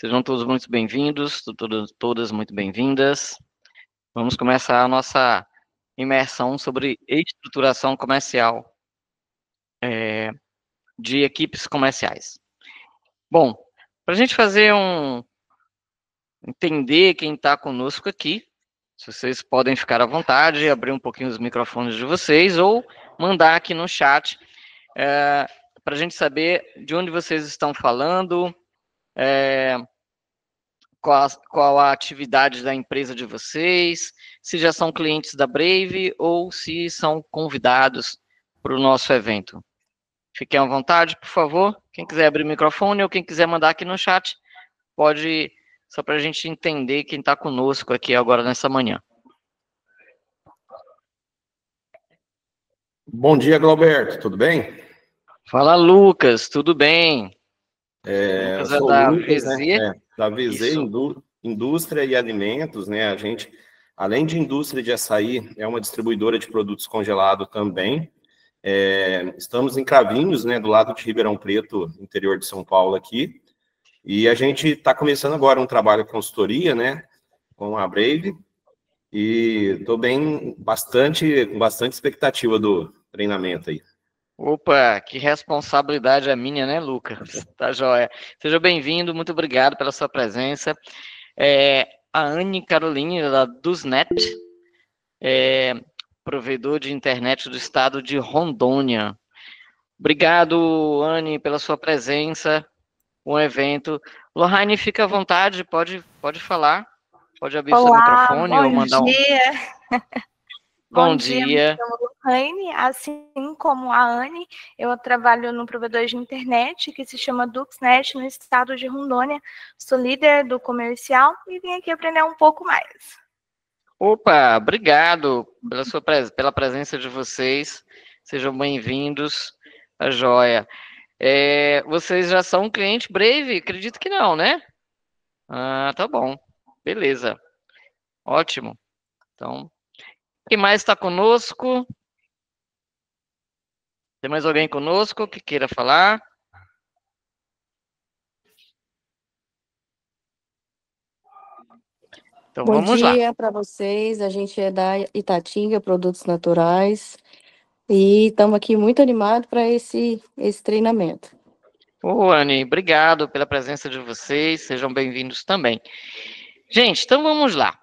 Sejam todos muito bem-vindos, todas muito bem-vindas. Vamos começar a nossa imersão sobre estruturação comercial de equipes comerciais. Bom, para a gente entender quem está conosco aqui, vocês podem ficar à vontade, abrir um pouquinho os microfones de vocês ou mandar aqui no chat para a gente saber de onde vocês estão falando, qual a atividade da empresa de vocês, se já são clientes da Brave ou se são convidados para o nosso evento. Fiquem à vontade, por favor. Quem quiser abrir o microfone ou quem quiser mandar aqui no chat, pode, só para a gente entender quem está conosco aqui agora nessa manhã. Bom dia, Glauberto, tudo bem? Fala, Lucas, tudo bem? Eu Lucas sou da Lucas, VZ. da VZ Indústria e Alimentos, né? A gente, além de indústria de açaí, é uma distribuidora de produtos congelados também. Estamos em Cravinhos, né, do lado de Ribeirão Preto, interior de São Paulo aqui. E a gente está começando agora um trabalho de consultoria, né, com a Brave. E estou com bastante expectativa do treinamento aí. Opa, que responsabilidade a minha, né, Lucas? Tá joia. Seja bem-vindo, muito obrigado pela sua presença. A Anne Caroline, da Dusnet, provedor de internet do estado de Rondônia. Obrigado, Anne, pela sua presença, um evento. Lohane, fica à vontade, pode falar, pode abrir seu microfone ou mandar um... dia. Bom dia. Me chamo Lohane, assim como a Anne, eu trabalho no provedor de internet que se chama Duxnet, no estado de Rondônia. Sou líder do comercial e vim aqui aprender um pouco mais. Opa, obrigado pela presença de vocês. Sejam bem-vindos, a joia. Vocês já são cliente Brave? Acredito que não, né? Ah, tá bom. Beleza. Ótimo. Então, quem mais está conosco? Tem mais alguém conosco que queira falar? Então, vamos lá. Bom dia para vocês, a gente é da Itatinga Produtos Naturais e estamos aqui muito animados para esse treinamento. Anne, obrigado pela presença de vocês, sejam bem-vindos também. Gente, então vamos lá.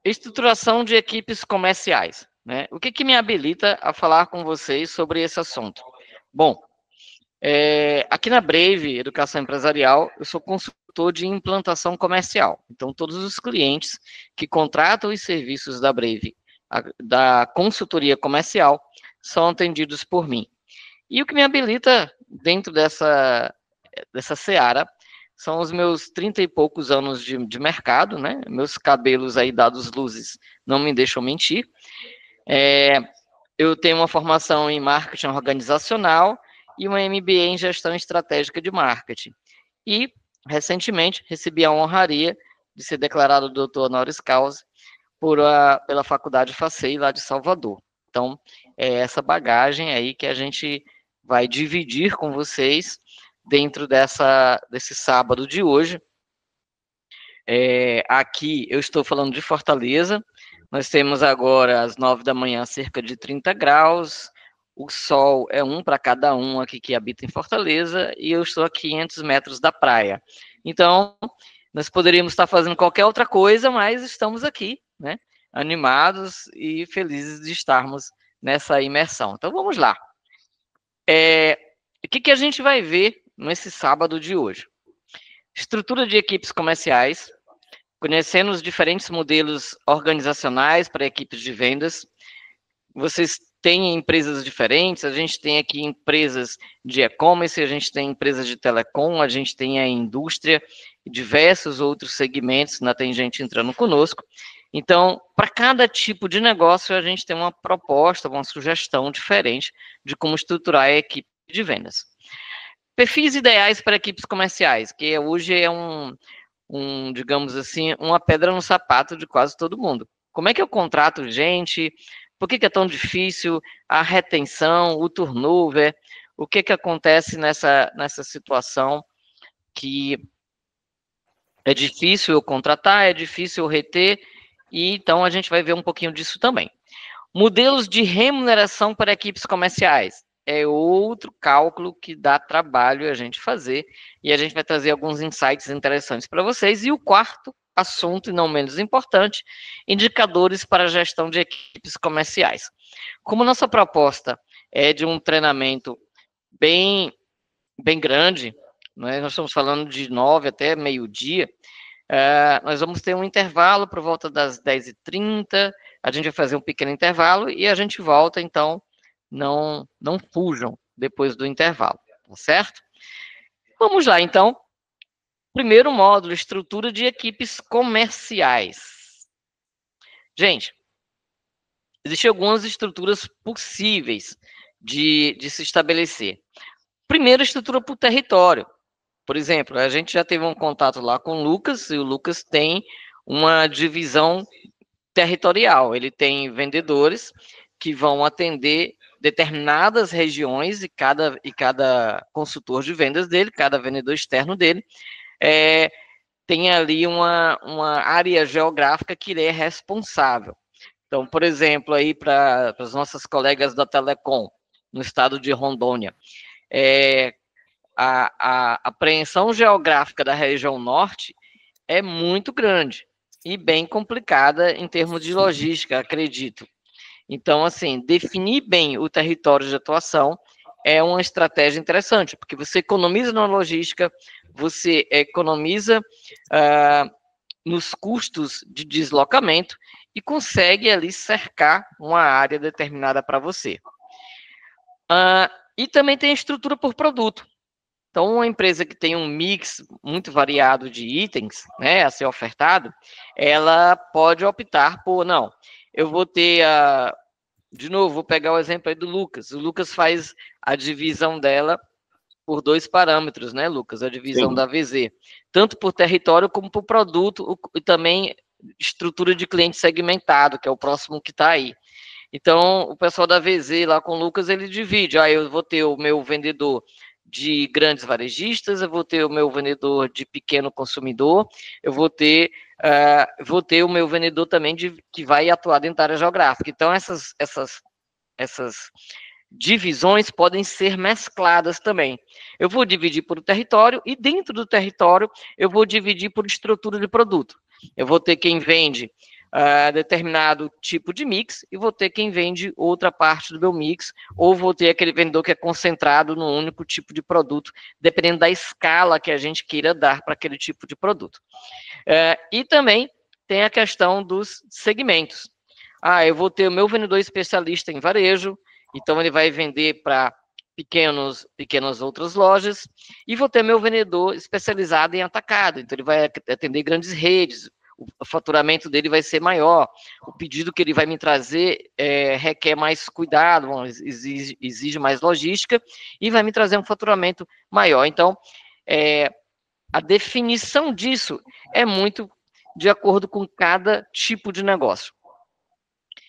Estruturação de equipes comerciais, né? O que me habilita a falar com vocês sobre esse assunto? Bom, aqui na Brave Educação Empresarial, eu sou consultor de implantação comercial. Então, todos os clientes que contratam os serviços da Brave, da consultoria comercial, são atendidos por mim. E o que me habilita dentro dessa seara são os meus 30 e poucos anos de mercado, né? Meus cabelos aí dados luzes não me deixam mentir. Eu tenho uma formação em marketing organizacional e uma MBA em gestão estratégica de marketing. E, recentemente, recebi a honraria de ser declarado doutor honoris causa pela Faculdade FACEI, lá de Salvador. Então, é essa bagagem aí que a gente vai dividir com vocês dentro desse sábado de hoje. Aqui eu estou falando de Fortaleza. Nós temos agora, às 9 da manhã, cerca de 30 graus. O sol é um para cada um aqui que habita em Fortaleza, e eu estou a 500 metros da praia. Então, nós poderíamos estar fazendo qualquer outra coisa, mas estamos aqui, né, animados e felizes de estarmos nessa imersão. Então, vamos lá. O que a gente vai ver nesse sábado de hoje? Estrutura de equipes comerciais, conhecendo os diferentes modelos organizacionais para equipes de vendas. Vocês têm empresas diferentes, a gente tem aqui empresas de e-commerce, a gente tem empresas de telecom, a gente tem a indústria e diversos outros segmentos, ainda tem gente entrando conosco. Então, para cada tipo de negócio, a gente tem uma proposta, uma sugestão diferente de como estruturar a equipe de vendas. Perfis ideais para equipes comerciais, que hoje é digamos assim, uma pedra no sapato de quase todo mundo. Como é que eu contrato gente? Por que é tão difícil a retenção, o turnover? O que acontece nessa situação que é difícil eu contratar, é difícil eu reter, e então a gente vai ver um pouquinho disso também. Modelos de remuneração para equipes comerciais. É outro cálculo que dá trabalho a gente fazer, e a gente vai trazer alguns insights interessantes para vocês. E o quarto assunto, e não menos importante, indicadores para a gestão de equipes comerciais. Como nossa proposta é de um treinamento bem grande, né, nós estamos falando de 9 até meio-dia, nós vamos ter um intervalo por volta das 10h30, a gente vai fazer um pequeno intervalo e a gente volta, então não fujam depois do intervalo, tá certo? Vamos lá, então. Primeiro módulo, estrutura de equipes comerciais. Gente, existem algumas estruturas possíveis de se estabelecer. Primeiro, estrutura por território. Por exemplo, a gente já teve um contato lá com o Lucas, e o Lucas tem uma divisão territorial. Ele tem vendedores que vão atender determinadas regiões, e cada consultor de vendas dele, cada vendedor externo dele, tem ali uma área geográfica que ele é responsável. Então, por exemplo, aí para as nossas colegas da Telecom, no estado de Rondônia, a apreensão geográfica da região norte é muito grande e bem complicada em termos de logística, acredito. Então, assim, definir bem o território de atuação é uma estratégia interessante, porque você economiza na logística, você economiza nos custos de deslocamento e consegue ali cercar uma área determinada para você. E também tem a estrutura por produto. Então, uma empresa que tem um mix muito variado de itens, né, a ser ofertado, ela pode optar por, não, eu vou ter de novo, vou pegar o exemplo aí do Lucas. O Lucas faz a divisão dela por 2 parâmetros, né, Lucas? A divisão Sim. da VZ, tanto por território como por produto, e também estrutura de cliente segmentado, que é o próximo que está aí. Então, o pessoal da VZ lá com o Lucas, ele divide. Eu vou ter o meu vendedor de grandes varejistas, eu vou ter o meu vendedor de pequeno consumidor, eu vou ter o meu vendedor também que vai atuar dentro da área geográfica. Então, essas divisões podem ser mescladas também. Eu vou dividir por território e dentro do território eu vou dividir por estrutura de produto. Eu vou ter quem vende determinado tipo de mix e vou ter quem vende outra parte do meu mix, ou vou ter aquele vendedor que é concentrado num único tipo de produto, dependendo da escala que a gente queira dar para aquele tipo de produto. E também tem a questão dos segmentos. Eu vou ter o meu vendedor especialista em varejo, então ele vai vender para pequenas outras lojas, e vou ter meu vendedor especializado em atacado, então ele vai atender grandes redes, o faturamento dele vai ser maior, o pedido que ele vai me trazer requer mais cuidado, exige mais logística, e vai me trazer um faturamento maior. Então, a definição disso é muito de acordo com cada tipo de negócio.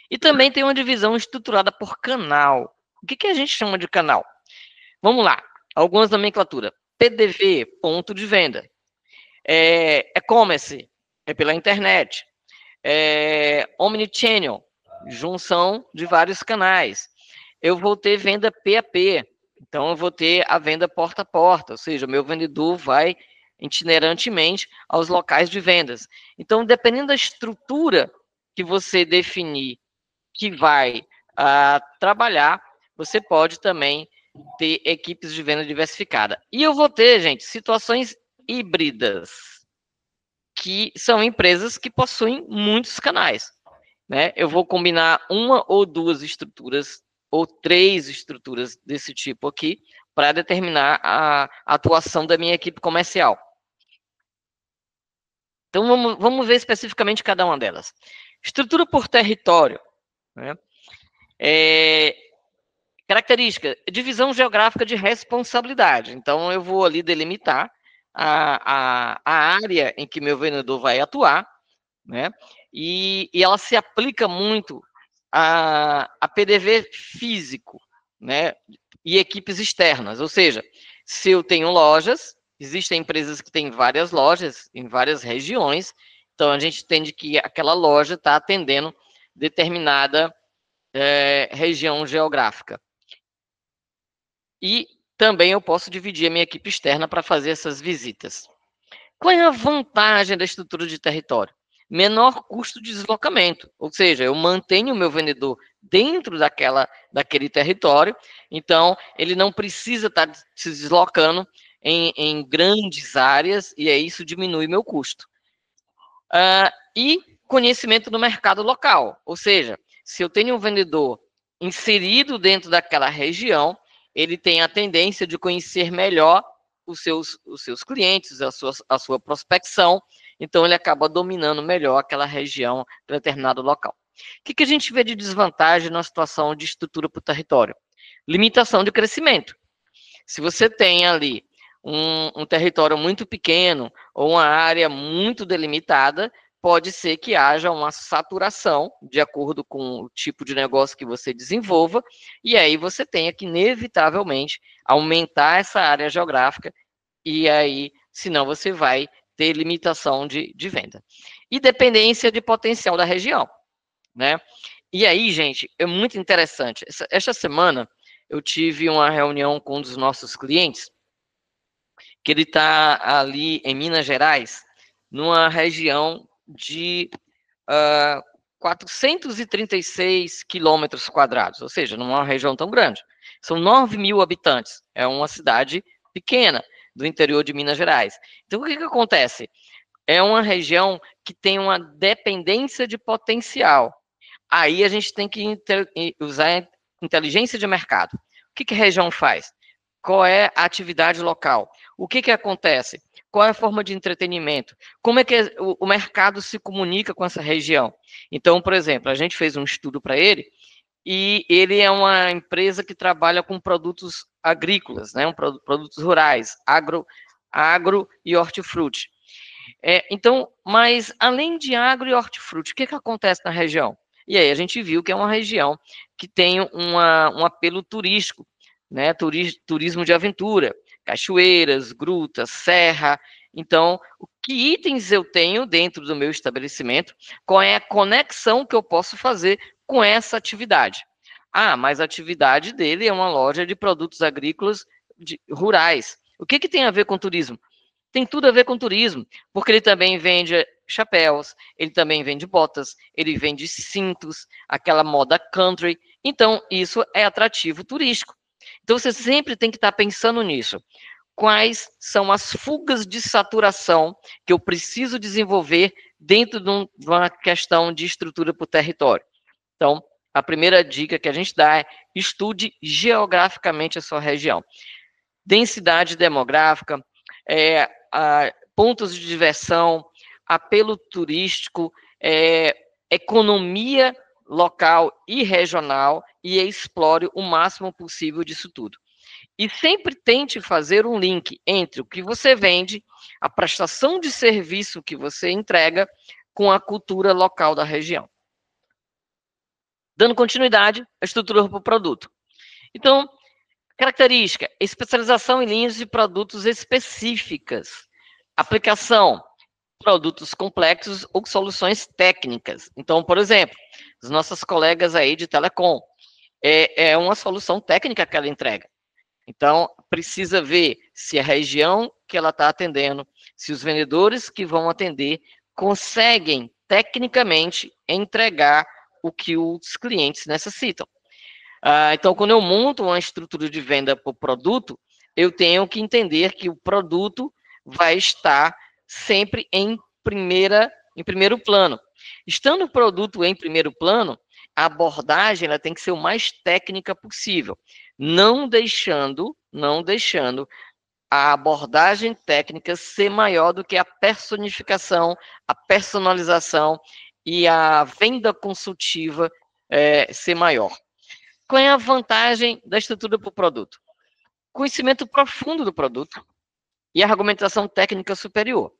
E também tem uma divisão estruturada por canal. O que a gente chama de canal? Vamos lá, algumas nomenclaturas. PDV, ponto de venda. E-commerce, é pela internet. Omnichannel, junção de vários canais. Eu vou ter venda PAP, então eu vou ter a venda porta a porta, ou seja, o meu vendedor vai itinerantemente aos locais de vendas. Então, dependendo da estrutura que você definir que vai trabalhar, você pode também ter equipes de venda diversificada. E eu vou ter, gente, situações híbridas, que são empresas que possuem muitos canais, né? Eu vou combinar 1 ou 2 estruturas, ou 3 estruturas desse tipo aqui, para determinar a atuação da minha equipe comercial. Então, vamos ver especificamente cada uma delas. Estrutura por território, né? Característica, divisão geográfica de responsabilidade. Então, eu vou ali delimitar a área em que meu vendedor vai atuar, né? E ela se aplica muito a PDV físico, né? E equipes externas, ou seja, se eu tenho lojas, existem empresas que têm várias lojas em várias regiões, então a gente entende que aquela loja está atendendo determinada região geográfica. E também eu posso dividir a minha equipe externa para fazer essas visitas. Qual é a vantagem da estrutura de território? Menor custo de deslocamento, ou seja, eu mantenho o meu vendedor dentro daquele território, então ele não precisa estar se deslocando em grandes áreas, e aí isso diminui meu custo. E conhecimento do mercado local, ou seja, se eu tenho um vendedor inserido dentro daquela região, ele tem a tendência de conhecer melhor os seus clientes, a sua prospecção, então ele acaba dominando melhor aquela região, determinado local. O que a gente vê de desvantagem na situação de estrutura para o território? Limitação de crescimento. Se você tem ali um território muito pequeno ou uma área muito delimitada, pode ser que haja uma saturação, de acordo com o tipo de negócio que você desenvolva, e aí você tenha que, inevitavelmente, aumentar essa área geográfica, e aí, senão você vai ter limitação de venda. E dependência de potencial da região, né? E aí, gente, é muito interessante. Esta semana, eu tive uma reunião com um dos nossos clientes, que ele está ali em Minas Gerais, numa região de 436 quilômetros quadrados, ou seja, não é uma região tão grande. São 9 mil habitantes, é uma cidade pequena do interior de Minas Gerais. Então, o que acontece? É uma região que tem uma dependência de potencial. Aí a gente tem que usar inteligência de mercado. O que a região faz? Qual é a atividade local? O que acontece? Qual é a forma de entretenimento? Como é que o mercado se comunica com essa região? Então, por exemplo, a gente fez um estudo para ele, e ele é uma empresa que trabalha com produtos agrícolas, né? Produtos rurais, agro e hortifruti. Então, mas além de agro e hortifruti, o que acontece na região? E aí a gente viu que é uma região que tem um apelo turístico, né? Turismo de aventura, cachoeiras, grutas, serra. Então, que itens eu tenho dentro do meu estabelecimento? Qual é a conexão que eu posso fazer com essa atividade? Mas a atividade dele é uma loja de produtos agrícolas rurais. O que tem a ver com turismo? Tem tudo a ver com turismo, porque ele também vende chapéus, ele também vende botas, ele vende cintos, aquela moda country. Então, isso é atrativo turístico. Então, você sempre tem que estar pensando nisso. Quais são as fugas de saturação que eu preciso desenvolver dentro de uma questão de estrutura para o território? Então, a primeira dica que a gente dá é estude geograficamente a sua região. Densidade demográfica, pontos de diversão, apelo turístico, economia local e regional, e explore o máximo possível disso tudo. E sempre tente fazer um link entre o que você vende, a prestação de serviço que você entrega, com a cultura local da região. Dando continuidade à estrutura para o produto. Então, característica, especialização em linhas de produtos específicas. Aplicação, produtos complexos ou soluções técnicas. Então, por exemplo, os nossos colegas aí de telecom, é uma solução técnica que ela entrega. Então, precisa ver se a região que ela está atendendo, se os vendedores que vão atender conseguem, tecnicamente, entregar o que os clientes necessitam. Então, quando eu monto uma estrutura de venda para o produto, eu tenho que entender que o produto vai estar sempre em primeiro plano. Estando o produto em primeiro plano, a abordagem ela tem que ser o mais técnica possível, não deixando a abordagem técnica ser maior do que a personificação, a personalização e a venda consultiva ser maior. Qual é a vantagem da estrutura para o produto? Conhecimento profundo do produto e argumentação técnica superior.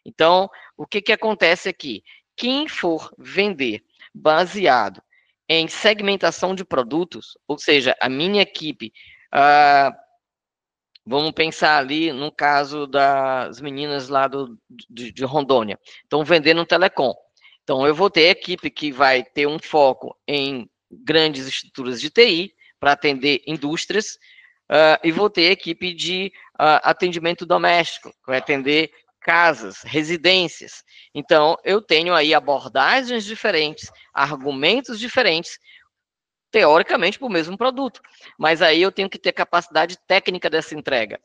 Então, o que acontece aqui? Quem for vender baseado em segmentação de produtos, ou seja, a minha equipe Vamos pensar ali no caso das meninas lá de Rondônia. Estão vendendo telecom. Então, eu vou ter equipe que vai ter um foco em grandes estruturas de TI para atender indústrias, e vou ter equipe de atendimento doméstico, que vai atender casas, residências. Então, eu tenho aí abordagens diferentes, argumentos diferentes, teoricamente para o mesmo produto, mas aí eu tenho que ter capacidade técnica dessa entrega,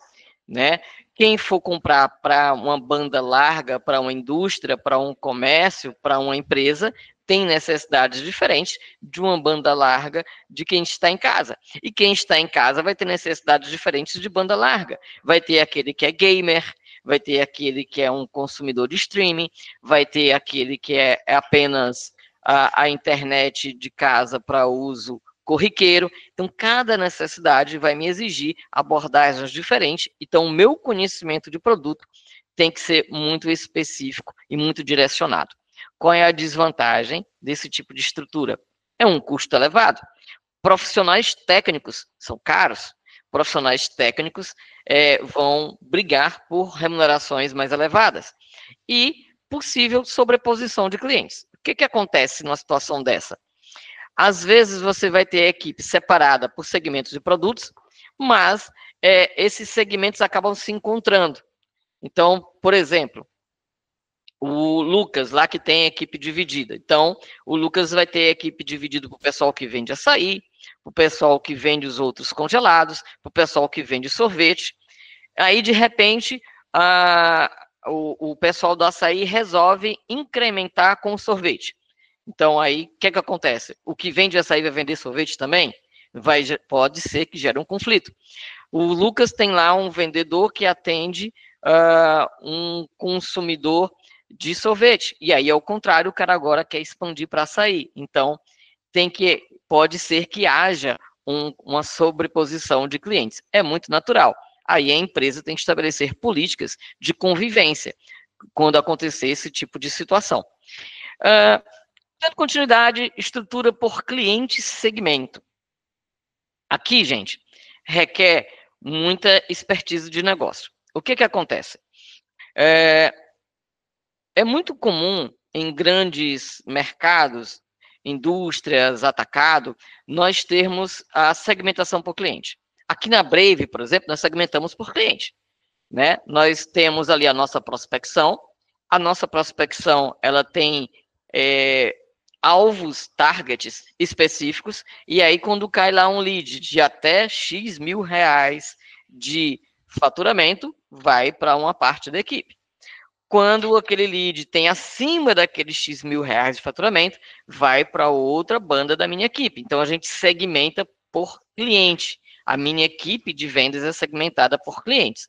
né? Quem for comprar para uma banda larga, para uma indústria, para um comércio, para uma empresa, tem necessidades diferentes de uma banda larga de quem está em casa. E quem está em casa vai ter necessidades diferentes de banda larga. Vai ter aquele que é gamer, vai ter aquele que é um consumidor de streaming, vai ter aquele que é apenas a internet de casa para uso corriqueiro. Então, cada necessidade vai me exigir abordagens diferentes. Então, o meu conhecimento de produto tem que ser muito específico e muito direcionado. Qual é a desvantagem desse tipo de estrutura? É um custo elevado. Profissionais técnicos são caros. Profissionais técnicos vão brigar por remunerações mais elevadas. E possível sobreposição de clientes. O que acontece numa situação dessa? Às vezes você vai ter a equipe separada por segmentos de produtos, mas esses segmentos acabam se encontrando. Então, por exemplo, o Lucas, lá que tem a equipe dividida. Então, o Lucas vai ter a equipe dividida para o pessoal que vende açaí, para o pessoal que vende os outros congelados, para o pessoal que vende sorvete. Aí, de repente, o pessoal do açaí resolve incrementar com o sorvete. Então, aí, o que acontece? O que vende açaí vai vender sorvete também? Pode ser que gere um conflito. O Lucas tem lá um vendedor que atende um consumidor de sorvete. E aí, ao contrário, o cara agora quer expandir para açaí. Então, pode ser que haja uma sobreposição de clientes. É muito natural. Aí a empresa tem que estabelecer políticas de convivência quando acontecer esse tipo de situação. Dando continuidade, estrutura por cliente e segmento. Aqui, gente, requer muita expertise de negócio. O que acontece? É muito comum em grandes mercados, indústrias, atacado, nós termos a segmentação por cliente. Aqui na Brave, por exemplo, nós segmentamos por cliente, né? Nós temos ali a nossa prospecção. A nossa prospecção, ela tem alvos, targets específicos, e aí quando cai lá um lead de até X mil reais de faturamento, vai para uma parte da equipe. Quando aquele lead tem acima daqueles X mil reais de faturamento, vai para outra banda da minha equipe. Então, a gente segmenta por cliente. A minha equipe de vendas é segmentada por clientes.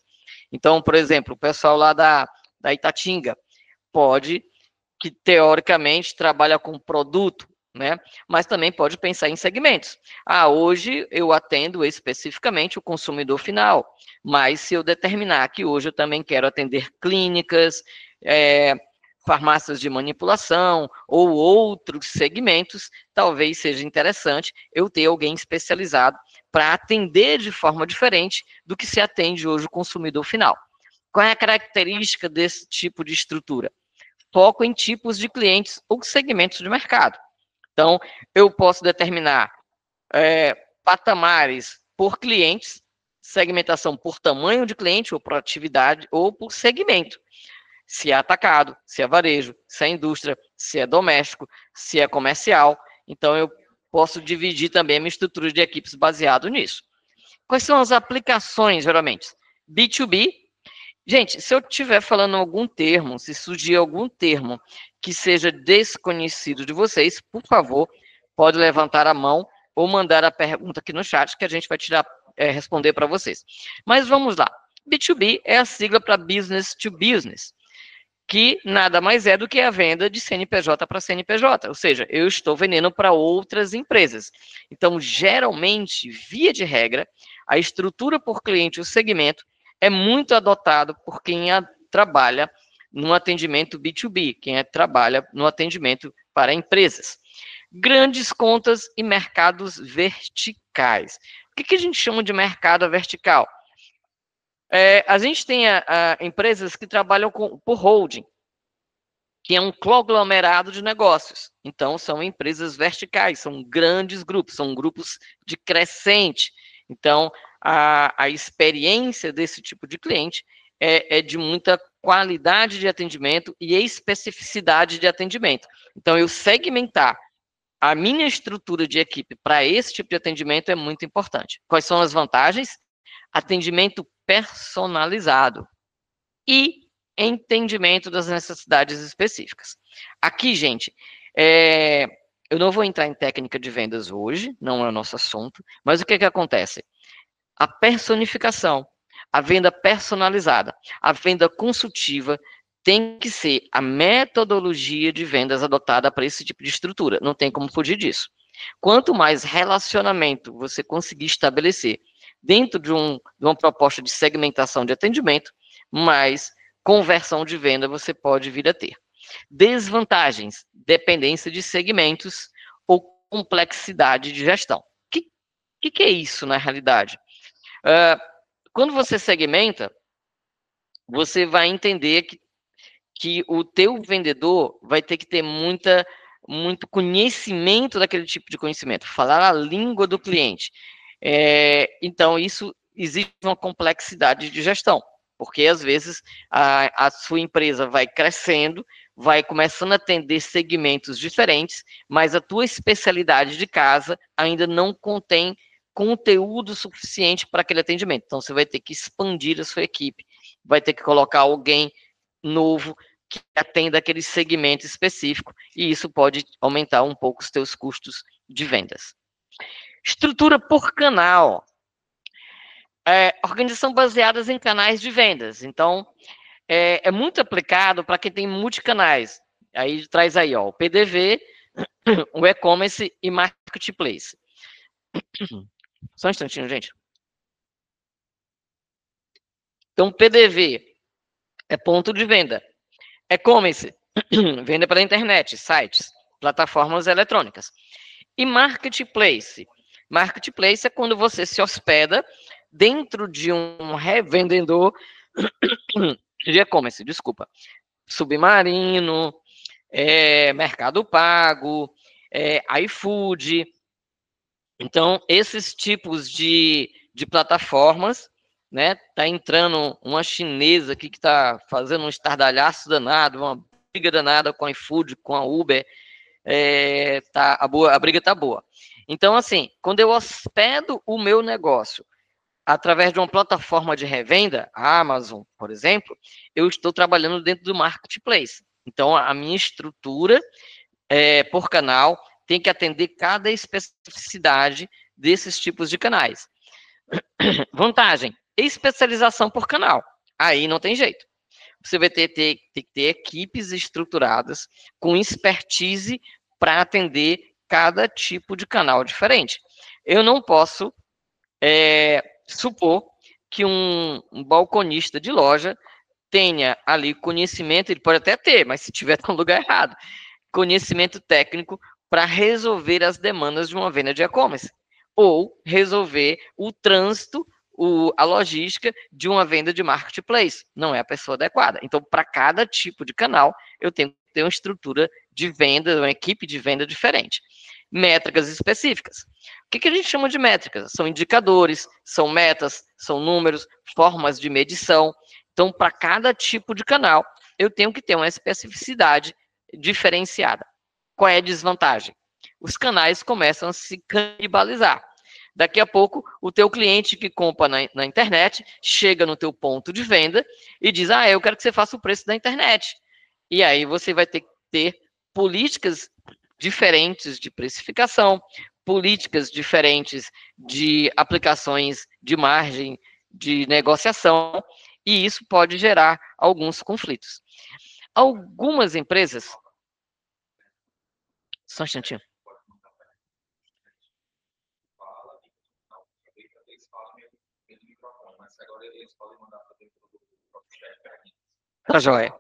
Então, por exemplo, o pessoal lá da Itatinga que teoricamente trabalha com produto, né? Mas também pode pensar em segmentos. Hoje eu atendo especificamente o consumidor final, mas se eu determinar que hoje eu também quero atender clínicas, farmácias de manipulação ou outros segmentos, talvez seja interessante eu ter alguém especializado para atender de forma diferente do que se atende hoje o consumidor final. Qual é a característica desse tipo de estrutura? Foco em tipos de clientes ou segmentos de mercado. Então, eu posso determinar patamares por clientes, segmentação por tamanho de cliente ou por atividade ou por segmento. Se é atacado, se é varejo, se é indústria, se é doméstico, se é comercial. Então, eu posso dividir também a minha estrutura de equipes baseado nisso. Quais são as aplicações, geralmente? B2B. Gente, se eu estiver falando algum termo, se surgir algum termo que seja desconhecido de vocês, por favor, pode levantar a mão ou mandar a pergunta aqui no chat que a gente vai responder para vocês. Mas vamos lá. B2B é a sigla para Business to Business, que nada mais é do que a venda de CNPJ para CNPJ, ou seja, eu estou vendendo para outras empresas. Então, geralmente, via de regra, a estrutura por cliente, o segmento, é muito adotado por quem trabalha no atendimento B2B, quem trabalha no atendimento para empresas. Grandes contas e mercados verticais. O que a gente chama de mercado vertical? A gente tem empresas que trabalham por holding, que é um conglomerado de negócios. Então, são empresas verticais, são grandes grupos, são grupos de crescente. Então, a experiência desse tipo de cliente é de muita qualidade de atendimento e especificidade de atendimento. Então, eu segmentar a minha estrutura de equipe para esse tipo de atendimento é muito importante. Quais são as vantagens? Atendimento personalizado e entendimento das necessidades específicas. Aqui, gente, eu não vou entrar em técnica de vendas hoje, não é o nosso assunto, mas o que acontece? A personificação, a venda personalizada, a venda consultiva tem que ser a metodologia de vendas adotada para esse tipo de estrutura, não tem como fugir disso. Quanto mais relacionamento você conseguir estabelecer dentro de uma proposta de segmentação de atendimento, mais conversão de venda você pode vir a ter. Desvantagens, dependência de segmentos ou complexidade de gestão. O que é isso na realidade? Quando você segmenta, você vai entender que o teu vendedor vai ter que ter muito conhecimento daquele tipo de conhecimento, falar a língua do cliente. Então, isso exige uma complexidade de gestão, porque às vezes a sua empresa vai crescendo, vai começando a atender segmentos diferentes, mas a tua especialidade de casa ainda não contém conteúdo suficiente para aquele atendimento. Então, você vai ter que expandir a sua equipe, vai ter que colocar alguém novo que atenda aquele segmento específico, e isso pode aumentar um pouco os teus custos de vendas. Estrutura por canal. Organização baseada em canais de vendas. Então, é muito aplicado para quem tem multicanais. Aí traz aí, ó, o PDV, o e-commerce e marketplace. Só um instantinho, gente. Então, PDV é ponto de venda. E-commerce, venda pela internet, sites, plataformas eletrônicas. E marketplace. Marketplace é quando você se hospeda dentro de um revendedor de e-commerce, desculpa. Submarino, Mercado Pago, iFood. Então, esses tipos de plataformas, né? Tá entrando uma chinesa aqui que está fazendo um estardalhaço danado, uma briga danada com a iFood, com a Uber. A briga tá boa. Então, assim, quando eu hospedo o meu negócio através de uma plataforma de revenda, a Amazon, por exemplo, eu estou trabalhando dentro do marketplace. Então, a minha estrutura por canal tem que atender cada especificidade desses tipos de canais. Vantagem, especialização por canal. Aí não tem jeito. Você vai ter que ter equipes estruturadas com expertise para atender cada tipo de canal diferente. Eu não posso supor que um balconista de loja tenha ali conhecimento, ele pode até ter, mas se tiver no lugar errado, conhecimento técnico para resolver as demandas de uma venda de e-commerce, ou resolver o trânsito, a logística de uma venda de marketplace. Não é a pessoa adequada. Então, para cada tipo de canal, eu tenho que ter uma estrutura de venda, uma equipe de venda diferente. Métricas específicas. O que a gente chama de métricas? São indicadores, são metas, são números, formas de medição. Então, para cada tipo de canal, eu tenho que ter uma especificidade diferenciada. Qual é a desvantagem? Os canais começam a se canibalizar. Daqui a pouco, o teu cliente que compra na internet chega no teu ponto de venda e diz, eu quero que você faça o preço da internet. E aí você vai ter que ter políticas diferentes de precificação, políticas diferentes de aplicações de margem de negociação, e isso pode gerar alguns conflitos. Algumas empresas... Só um instantinho. Tá joia.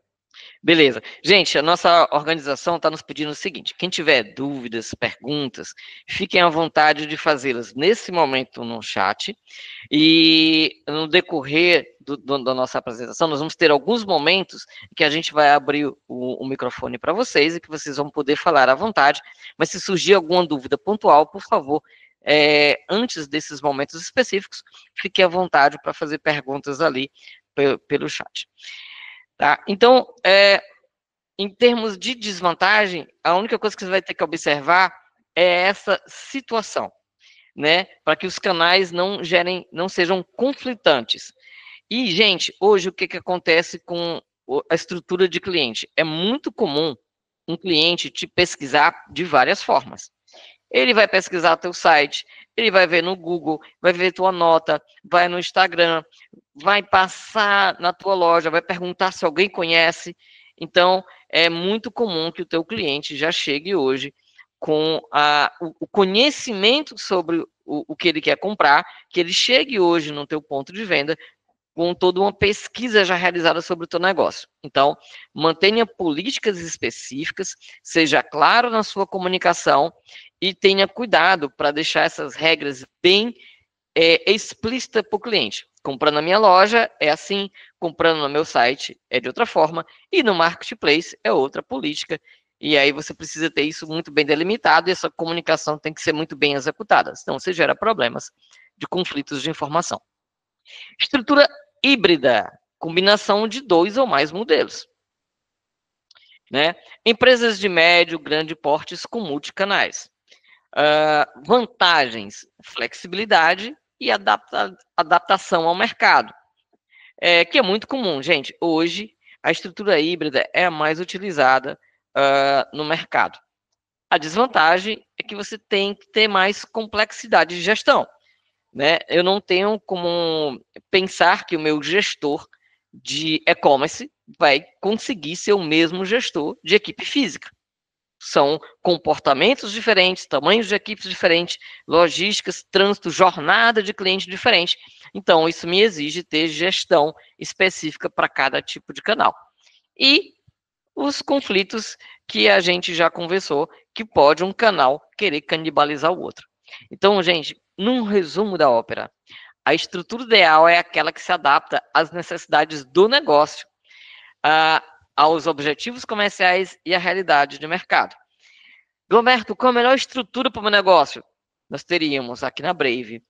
Beleza. Gente, a nossa organização está nos pedindo o seguinte: quem tiver dúvidas, perguntas, fiquem à vontade de fazê-las nesse momento no chat. E no decorrer da nossa apresentação, nós vamos ter alguns momentos que a gente vai abrir o microfone para vocês e que vocês vão poder falar à vontade. Mas se surgir alguma dúvida pontual, por favor, antes desses momentos específicos, fique à vontade para fazer perguntas ali pelo chat. Tá? Então, em termos de desvantagem, a única coisa que você vai ter que observar é essa situação, né? Para que os canais não sejam conflitantes. E, gente, hoje o que acontece com a estrutura de cliente? É muito comum um cliente te pesquisar de várias formas. Ele vai pesquisar teu site, ele vai ver no Google, vai ver tua nota, vai no Instagram, vai passar na tua loja, vai perguntar se alguém conhece. Então, é muito comum que o teu cliente já chegue hoje com o conhecimento sobre o que ele quer comprar, que ele chegue hoje no teu ponto de venda com toda uma pesquisa já realizada sobre o teu negócio. Então, mantenha políticas específicas, seja claro na sua comunicação e tenha cuidado para deixar essas regras bem explícitas para o cliente. Comprando na minha loja é assim, comprando no meu site é de outra forma, e no marketplace é outra política. E aí você precisa ter isso muito bem delimitado e essa comunicação tem que ser muito bem executada, senão você gera problemas de conflitos de informação. Estrutura híbrida, combinação de 2 ou mais modelos. Né? Empresas de médio, grande portes com multicanais. Vantagens, flexibilidade e adaptação ao mercado. Que é muito comum, gente. Hoje, a estrutura híbrida é a mais utilizada no mercado. A desvantagem é que você tem que ter mais complexidade de gestão. Né? Eu não tenho como pensar que o meu gestor de e-commerce vai conseguir ser o mesmo gestor de equipe física. São comportamentos diferentes, tamanhos de equipes diferentes, logísticas, trânsito, jornada de cliente diferente. Então, isso me exige ter gestão específica para cada tipo de canal. E os conflitos que a gente já conversou, que pode um canal querer canibalizar o outro. Então, gente, num resumo da ópera, a estrutura ideal é aquela que se adapta às necessidades do negócio, aos objetivos comerciais e à realidade de mercado. Roberto, qual a melhor estrutura para o meu negócio? Nós teríamos aqui na Brave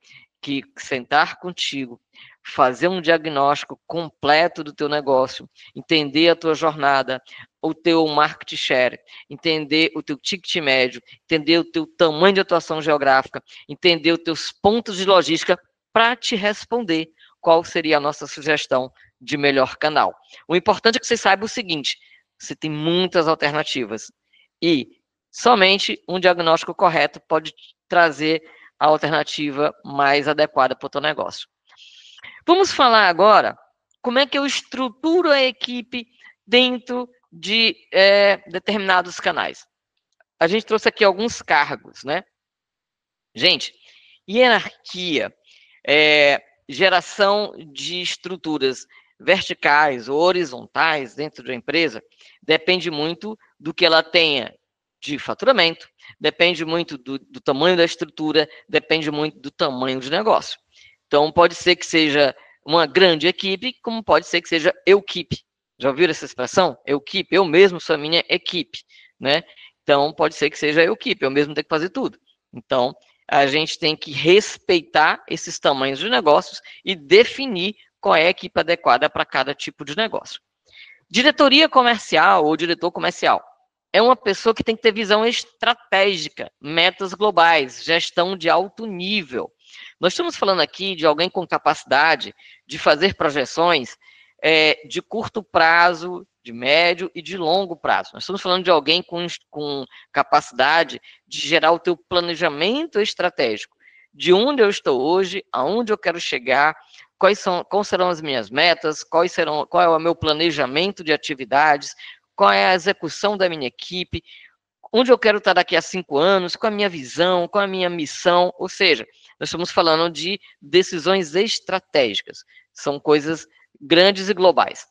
que sentar contigo, fazer um diagnóstico completo do teu negócio, entender a tua jornada, o teu market share, entender o teu ticket médio, entender o teu tamanho de atuação geográfica, entender os teus pontos de logística para te responder qual seria a nossa sugestão de melhor canal. O importante é que você saiba o seguinte: você tem muitas alternativas e somente um diagnóstico correto pode trazer a alternativa mais adequada para o teu negócio. Vamos falar agora como é que eu estruturo a equipe dentro de determinados canais. A gente trouxe aqui alguns cargos, né? Gente, hierarquia, geração de estruturas verticais ou horizontais dentro da empresa depende muito do que ela tenha de faturamento, depende muito do tamanho da estrutura, depende muito do tamanho de negócio. Então, pode ser que seja uma grande equipe, como pode ser que seja equipe. Já ouviram essa expressão? Equipe, eu mesmo sou a minha equipe, né? Então, pode ser que seja equipe, eu mesmo tenho que fazer tudo. Então, a gente tem que respeitar esses tamanhos de negócios e definir qual é a equipe adequada para cada tipo de negócio. Diretoria comercial ou diretor comercial é uma pessoa que tem que ter visão estratégica, metas globais, gestão de alto nível. Nós estamos falando aqui de alguém com capacidade de fazer projeções de curto prazo, de médio e de longo prazo. Nós estamos falando de alguém com capacidade de gerar o teu planejamento estratégico. De onde eu estou hoje, aonde eu quero chegar, quais serão as minhas metas, qual é o meu planejamento de atividades, qual é a execução da minha equipe, onde eu quero estar daqui a 5 anos, qual é a minha visão, qual é a minha missão. Ou seja, nós estamos falando de decisões estratégicas. São coisas grandes e globais.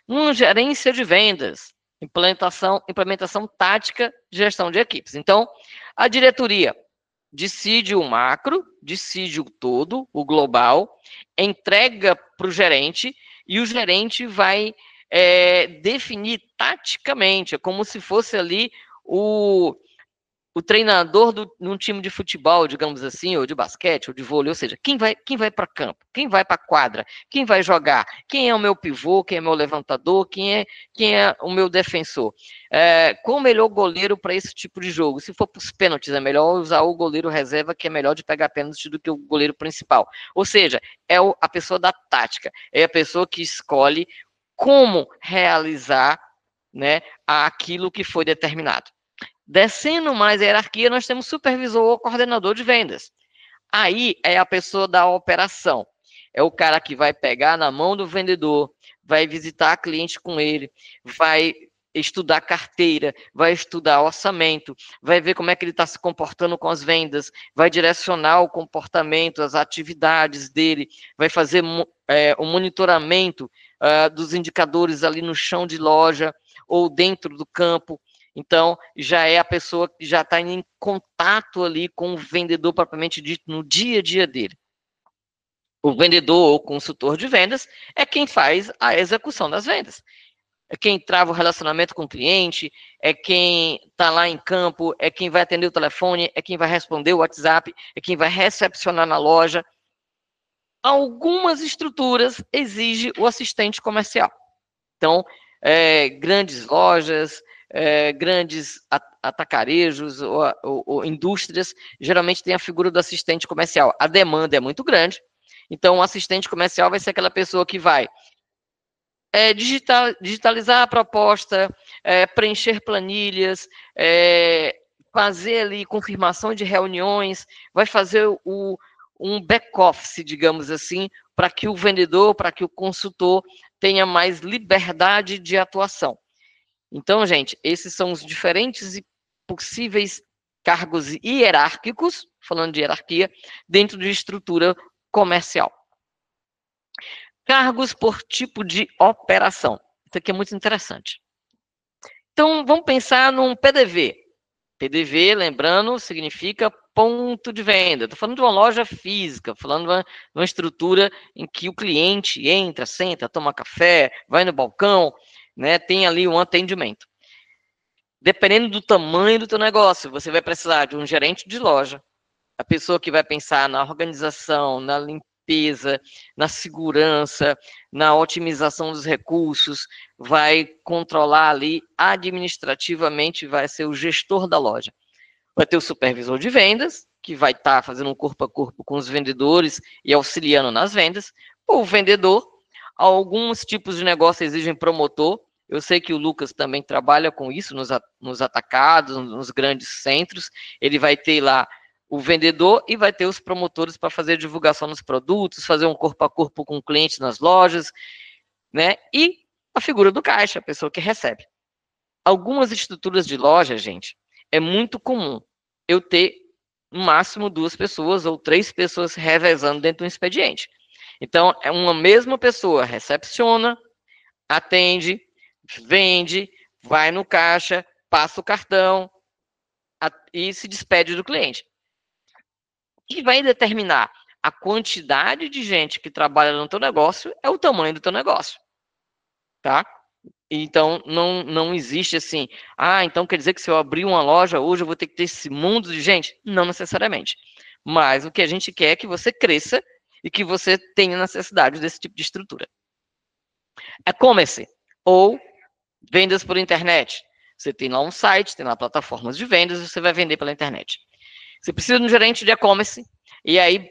Uma gerência de vendas Implementação tática de gestão de equipes. Então, a diretoria decide o macro, decide o todo, o global, entrega para o gerente e o gerente vai definir taticamente, é como se fosse ali o treinador num time de futebol, digamos assim, ou de basquete, ou de vôlei, ou seja, quem vai para campo, quem vai para quadra, quem vai jogar, quem é o meu pivô, quem é meu levantador, quem é o meu defensor. Qual o melhor goleiro para esse tipo de jogo? Se for para os pênaltis, é melhor usar o goleiro reserva, que é melhor de pegar pênalti do que o goleiro principal. Ou seja, é a pessoa da tática, é a pessoa que escolhe como realizar, né, aquilo que foi determinado. Descendo mais a hierarquia, nós temos supervisor ou coordenador de vendas. Aí é a pessoa da operação. É o cara que vai pegar na mão do vendedor, vai visitar a cliente com ele, vai estudar carteira, vai estudar orçamento, vai ver como é que ele está se comportando com as vendas, vai direcionar o comportamento, as atividades dele, vai fazer o monitoramento dos indicadores ali no chão de loja ou dentro do campo. Então, já é a pessoa que já está em contato ali com o vendedor propriamente dito no dia a dia dele. O vendedor ou consultor de vendas é quem faz a execução das vendas. É quem trava o relacionamento com o cliente, é quem está lá em campo, é quem vai atender o telefone, é quem vai responder o WhatsApp, é quem vai recepcionar na loja. Algumas estruturas exigem o assistente comercial. Então, grandes lojas, grandes atacarejos ou indústrias, geralmente tem a figura do assistente comercial. A demanda é muito grande, então o assistente comercial vai ser aquela pessoa que vai digitalizar a proposta, preencher planilhas, fazer ali confirmação de reuniões, vai fazer um back-office, digamos assim, para que o vendedor, para que o consultor tenha mais liberdade de atuação. Então, gente, esses são os diferentes e possíveis cargos hierárquicos, falando de hierarquia, dentro de estrutura comercial. Cargos por tipo de operação. Isso aqui é muito interessante. Então, vamos pensar num PDV. PDV, lembrando, significa ponto de venda. Estou falando de uma loja física, falando de uma estrutura em que o cliente entra, senta, toma café, vai no balcão, né, tem ali um atendimento. Dependendo do tamanho do teu negócio, você vai precisar de um gerente de loja, a pessoa que vai pensar na organização, na limpeza, na segurança, na otimização dos recursos, vai controlar ali administrativamente, vai ser o gestor da loja. Vai ter o supervisor de vendas, que vai estar fazendo um corpo a corpo com os vendedores e auxiliando nas vendas. O vendedor, alguns tipos de negócio exigem promotor. Eu sei que o Lucas também trabalha com isso nos atacados, nos grandes centros. Ele vai ter lá o vendedor e vai ter os promotores para fazer divulgação nos produtos, fazer um corpo a corpo com o cliente nas lojas, né? E a figura do caixa, a pessoa que recebe. Algumas estruturas de loja, gente, é muito comum eu ter no máximo 2 pessoas ou 3 pessoas revezando dentro do expediente. Então, é uma mesma pessoa recepciona, atende, vende, vai no caixa, passa o cartão e se despede do cliente. O que vai determinar a quantidade de gente que trabalha no teu negócio é o tamanho do teu negócio, tá? Então, não existe assim, então quer dizer que se eu abrir uma loja hoje eu vou ter que ter esse mundo de gente? Não necessariamente. Mas o que a gente quer é que você cresça e que você tenha necessidade desse tipo de estrutura. E-commerce, ou vendas por internet. Você tem lá um site, tem lá plataformas de vendas, você vai vender pela internet. Você precisa de um gerente de e-commerce, e aí,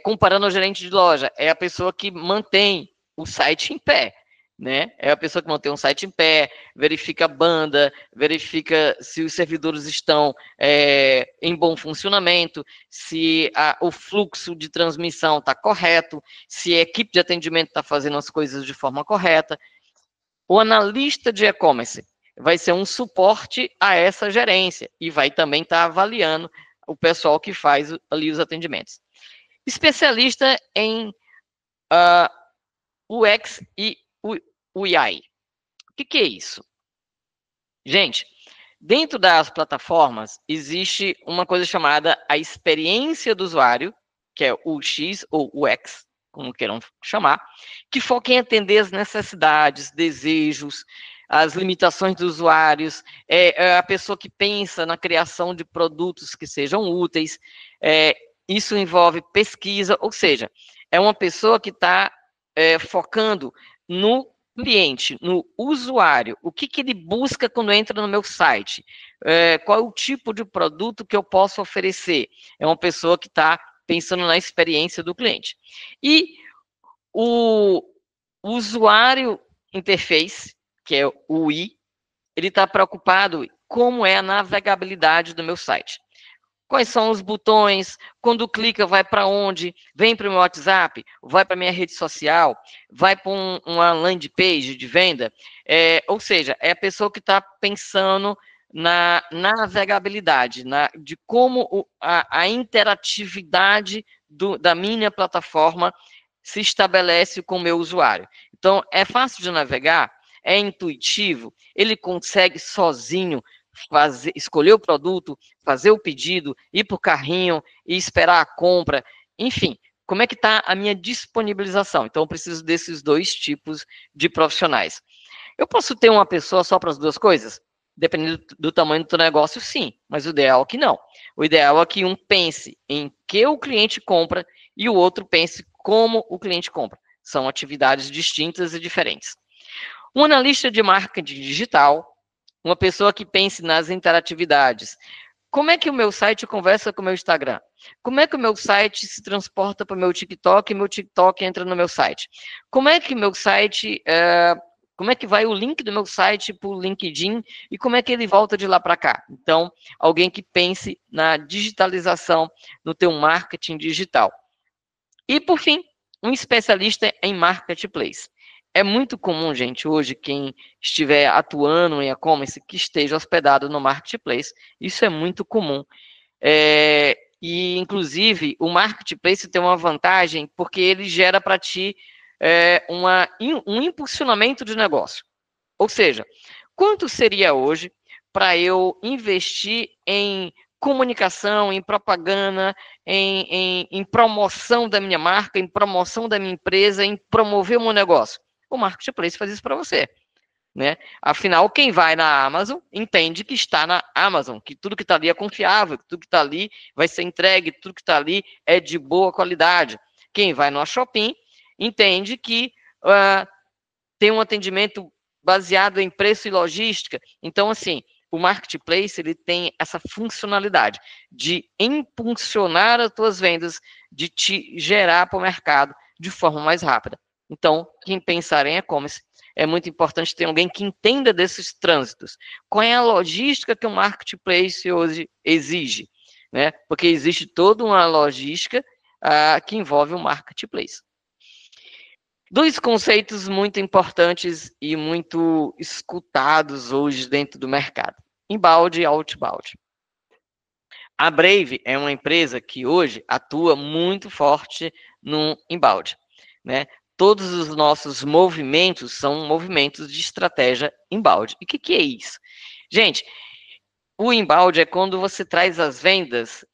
comparando ao gerente de loja, é a pessoa que mantém o site em pé, né? É a pessoa que mantém um site em pé, verifica a banda, verifica se os servidores estão em bom funcionamento, se o fluxo de transmissão está correto, se a equipe de atendimento está fazendo as coisas de forma correta. O analista de e-commerce vai ser um suporte a essa gerência e vai também estar avaliando o pessoal que faz ali os atendimentos. Especialista em UX e UI. O que é isso? Gente, dentro das plataformas, existe uma coisa chamada a experiência do usuário, que é o X ou o X, como queiram chamar, que foca em atender as necessidades, desejos, as limitações dos usuários, é a pessoa que pensa na criação de produtos que sejam úteis, isso envolve pesquisa, ou seja, é uma pessoa que está focando no cliente, no usuário, o que ele busca quando entra no meu site, qual é o tipo de produto que eu posso oferecer, é uma pessoa que está pensando na experiência do cliente. E o usuário interface, que é o UI, ele está preocupado como é a navegabilidade do meu site. Quais são os botões, quando clica vai para onde, vem para o meu WhatsApp, vai para minha rede social, vai para uma landing page de venda, ou seja, é a pessoa que está pensando na navegabilidade, de como a interatividade da minha plataforma se estabelece com o meu usuário. Então, é fácil de navegar, é intuitivo, ele consegue sozinho escolher o produto, fazer o pedido, ir para o carrinho e esperar a compra, enfim, como é que está a minha disponibilização? Então, eu preciso desses dois tipos de profissionais. Eu posso ter uma pessoa só para as duas coisas? Dependendo do tamanho do teu negócio, sim, mas o ideal é que não. O ideal é que um pense em que o cliente compra e o outro pense como o cliente compra. São atividades distintas e diferentes. Um analista de marketing digital, uma pessoa que pense nas interatividades. Como é que o meu site conversa com o meu Instagram? Como é que o meu site se transporta para o meu TikTok e meu TikTok entra no meu site? Como é que o meu site, como é que vai o link do meu site para o LinkedIn e como é que ele volta de lá para cá? Então, alguém que pense na digitalização, no teu marketing digital. E, por fim, um especialista em marketplace. É muito comum, gente, hoje, quem estiver atuando em e-commerce, que esteja hospedado no marketplace. Isso é muito comum. E, inclusive, o marketplace tem uma vantagem, porque ele gera para ti um impulsionamento de negócio. Ou seja, quanto seria hoje para eu investir em comunicação, em propaganda, em promoção da minha marca, em promoção da minha empresa, em promover o meu negócio? O marketplace faz isso para você, né? Afinal, quem vai na Amazon entende que está na Amazon, que tudo que está ali é confiável, que tudo que está ali vai ser entregue, tudo que está ali é de boa qualidade. Quem vai no Shopping entende que tem um atendimento baseado em preço e logística. Então, assim, o marketplace ele tem essa funcionalidade de impulsionar as tuas vendas, de te gerar para o mercado de forma mais rápida. Então, quem pensar em e-commerce, é muito importante ter alguém que entenda desses trânsitos. Qual é a logística que o marketplace hoje exige? Né? Porque existe toda uma logística que envolve o marketplace. Dois conceitos muito importantes e muito escutados hoje dentro do mercado: inbound e outbound. A Brave é uma empresa que hoje atua muito forte no inbound, né? Todos os nossos movimentos são movimentos de estratégia inbound. E o que é isso? Gente, o inbound é quando você traz as vendas,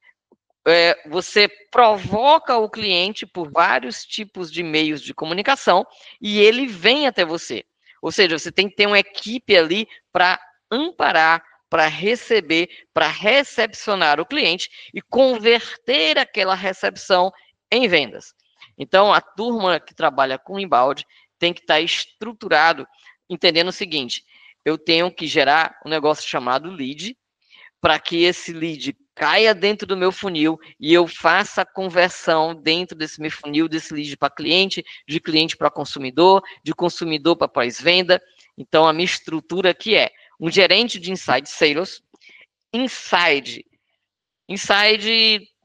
você provoca o cliente por vários tipos de meios de comunicação e ele vem até você. Ou seja, você tem que ter uma equipe ali para amparar, para receber, para recepcionar o cliente e converter aquela recepção em vendas. Então, a turma que trabalha com inbound tem que estar estruturado, entendendo o seguinte: eu tenho que gerar um negócio chamado lead, para que esse lead caia dentro do meu funil e eu faça a conversão dentro desse meu funil, desse lead para cliente, de cliente para consumidor, de consumidor para pós-venda. Então, a minha estrutura aqui é um gerente de inside sales, inside,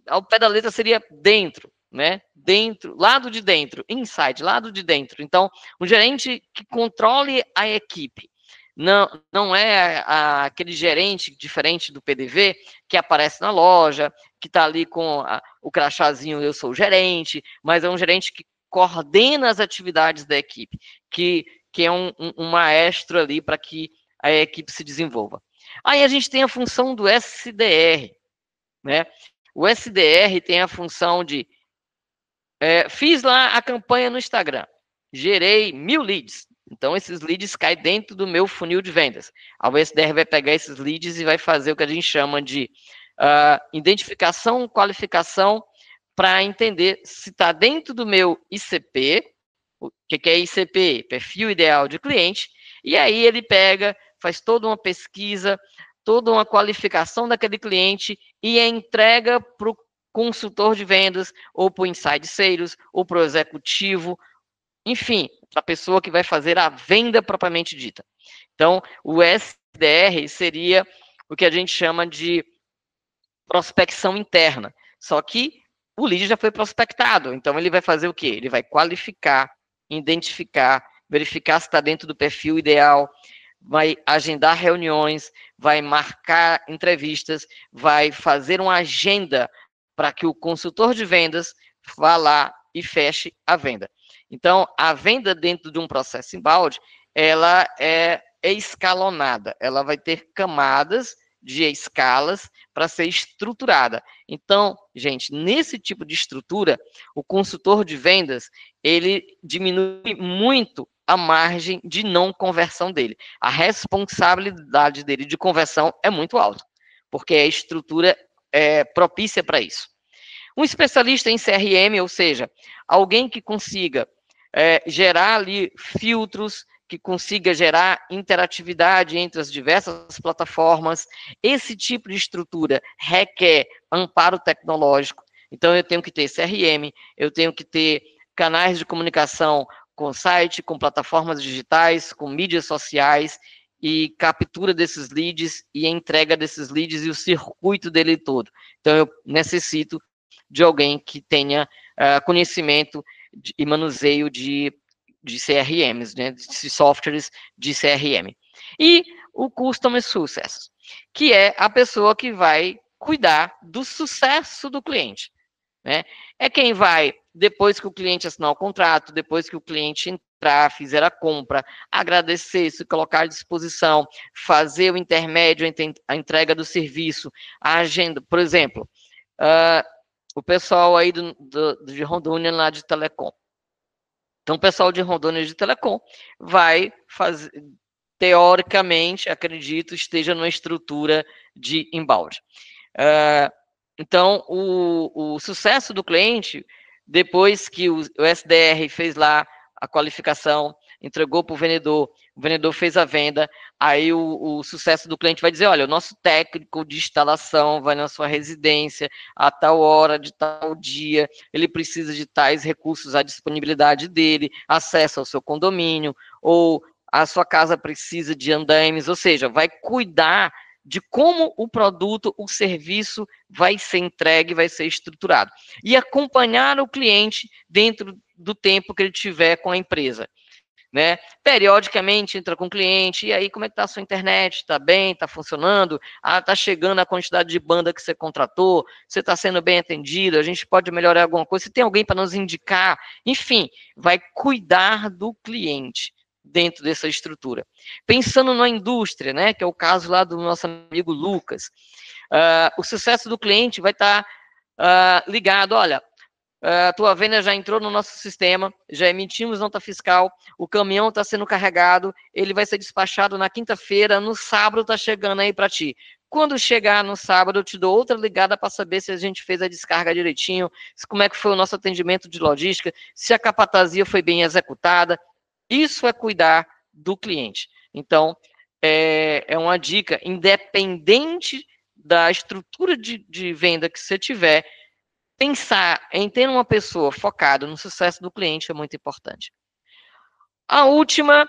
ao pé da letra seria dentro, né? Dentro, lado de dentro, inside, lado de dentro. Então, um gerente que controle a equipe. Não é aquele gerente diferente do PDV que aparece na loja, que está ali com o crachazinho, eu sou o gerente, mas é um gerente que coordena as atividades da equipe, que é um maestro ali para que a equipe se desenvolva. Aí a gente tem a função do SDR, né? O SDR tem a função de fiz lá a campanha no Instagram, gerei 1000 leads. Então, esses leads caem dentro do meu funil de vendas. O SDR vai pegar esses leads e vai fazer o que a gente chama de identificação, qualificação, para entender se está dentro do meu ICP. O que é ICP? Perfil ideal de cliente. E aí ele pega, faz toda uma pesquisa, toda uma qualificação daquele cliente e entrega para o consultor de vendas, ou para o inside sales, ou para o executivo, enfim, para a pessoa que vai fazer a venda propriamente dita. Então, o SDR seria o que a gente chama de prospecção interna. Só que o lead já foi prospectado, então ele vai fazer o quê? Ele vai qualificar, identificar, verificar se está dentro do perfil ideal, vai agendar reuniões, vai marcar entrevistas, vai fazer uma agenda para que o consultor de vendas vá lá e feche a venda. Então, a venda dentro de um processo inbound, ela é escalonada, ela vai ter camadas de escalas para ser estruturada. Então, gente, nesse tipo de estrutura, o consultor de vendas, ele diminui muito a margem de não conversão dele. A responsabilidade dele de conversão é muito alta, porque a estrutura é propícia para isso. Um especialista em CRM, ou seja, alguém que consiga gerar ali filtros, que consiga gerar interatividade entre as diversas plataformas. Esse tipo de estrutura requer amparo tecnológico. Então, eu tenho que ter CRM, eu tenho que ter canais de comunicação com site, com plataformas digitais, com mídias sociais, e captura desses leads e entrega desses leads e o circuito dele todo. Então, eu necessito de alguém que tenha conhecimento e manuseio de CRMs, né, de softwares de CRM. E o Customer Success, que é a pessoa que vai cuidar do sucesso do cliente, né? É quem vai, depois que o cliente assinar o contrato, depois que o cliente entrar, fizer a compra, agradecer, se colocar à disposição, fazer o intermédio, a entrega do serviço, a agenda, por exemplo, o pessoal aí de Rondônia lá de Telecom. Então, o pessoal de Rondônia de Telecom vai fazer, teoricamente, acredito, esteja numa estrutura de inbound. Então, o sucesso do cliente, depois que o SDR fez lá a qualificação, entregou para o vendedor fez a venda, aí o sucesso do cliente vai dizer, olha, o nosso técnico de instalação vai na sua residência a tal hora, de tal dia, ele precisa de tais recursos à disponibilidade dele, acesso ao seu condomínio, ou a sua casa precisa de andaimes, ou seja, vai cuidar de como o produto, o serviço vai ser entregue, vai ser estruturado. E acompanhar o cliente dentro do tempo que ele tiver com a empresa. Né? Periodicamente entra com o cliente, e aí como é que está a sua internet? Está bem? Está funcionando? Está chegando a quantidade de banda que você contratou? Você está sendo bem atendido? A gente pode melhorar alguma coisa? Se tem alguém para nos indicar? Enfim, vai cuidar do cliente dentro dessa estrutura. Pensando na indústria, né, que é o caso lá do nosso amigo Lucas, o sucesso do cliente vai estar ligado, olha, a tua venda já entrou no nosso sistema, já emitimos nota fiscal, o caminhão está sendo carregado, ele vai ser despachado na quinta-feira, no sábado está chegando aí para ti. Quando chegar no sábado, eu te dou outra ligada para saber se a gente fez a descarga direitinho, como é que foi o nosso atendimento de logística, se a capatazia foi bem executada. Isso é cuidar do cliente. Então, é uma dica, independente da estrutura de venda que você tiver, pensar em ter uma pessoa focada no sucesso do cliente é muito importante. A última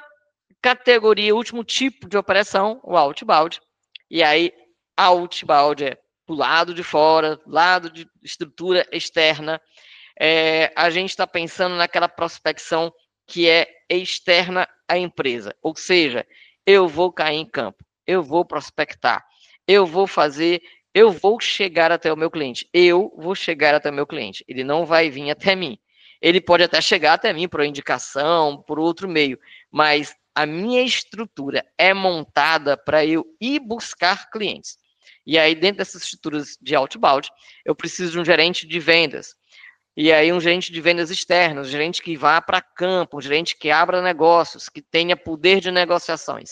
categoria, o último tipo de operação, o outbound. E aí, outbound é do lado de fora, lado de estrutura externa. A gente está pensando naquela prospecção que é externa à empresa. Ou seja, eu vou cair em campo, eu vou prospectar, eu vou chegar até o meu cliente. Eu vou chegar até o meu cliente. Ele não vai vir até mim. Ele pode até chegar até mim por indicação, por outro meio, mas a minha estrutura é montada para eu ir buscar clientes. E aí, dentro dessas estruturas de outbound, eu preciso de um gerente de vendas. E aí, um gerente de vendas externas, um gerente que vá para campo, um gerente que abra negócios, que tenha poder de negociações.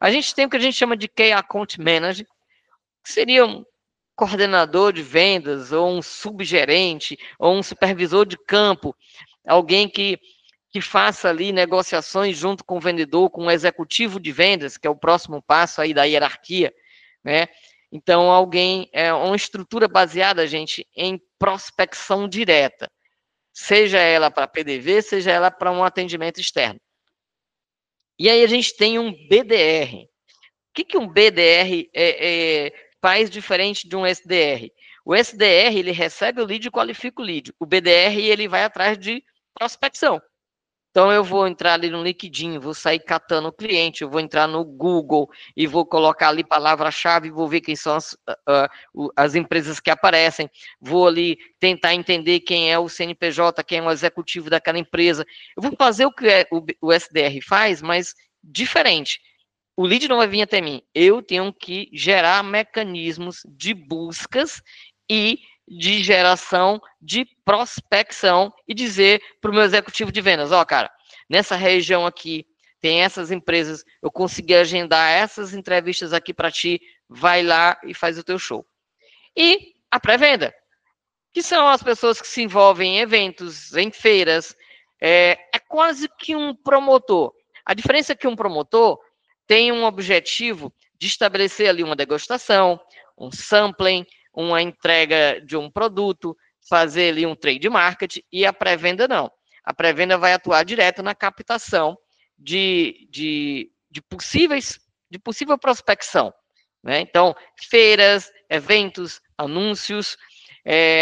A gente tem o que a gente chama de Key Account Manager, que seria um coordenador de vendas, ou um subgerente, ou um supervisor de campo, alguém que faça ali negociações junto com o vendedor, com o executivo de vendas, que é o próximo passo aí da hierarquia, né? Então, alguém, é uma estrutura baseada, gente, em prospecção direta, seja ela para PDV, seja ela para um atendimento externo. E aí a gente tem um BDR. O que um BDR faz diferente de um SDR? O SDR, ele recebe o lead e qualifica o lead. O BDR, ele vai atrás de prospecção. Então, eu vou entrar ali no LinkedIn, vou sair catando o cliente, eu vou entrar no Google e vou colocar ali palavra-chave, vou ver quem são as empresas que aparecem, vou ali tentar entender quem é o CNPJ, quem é o executivo daquela empresa. Eu vou fazer o que o SDR faz, mas diferente. O lead não vai vir até mim. Eu tenho que gerar mecanismos de buscas e de geração de prospecção e dizer para o meu executivo de vendas, ó, cara, nessa região aqui tem essas empresas, eu consegui agendar essas entrevistas aqui para ti, vai lá e faz o teu show. E a pré-venda, que são as pessoas que se envolvem em eventos, em feiras, é quase que um promotor. A diferença é que um promotor tem um objetivo de estabelecer ali uma degustação, um sampling, uma entrega de um produto, fazer ali um trade market, e a pré-venda não. A pré-venda vai atuar direto na captação de possível prospecção, né? Então, feiras, eventos, anúncios,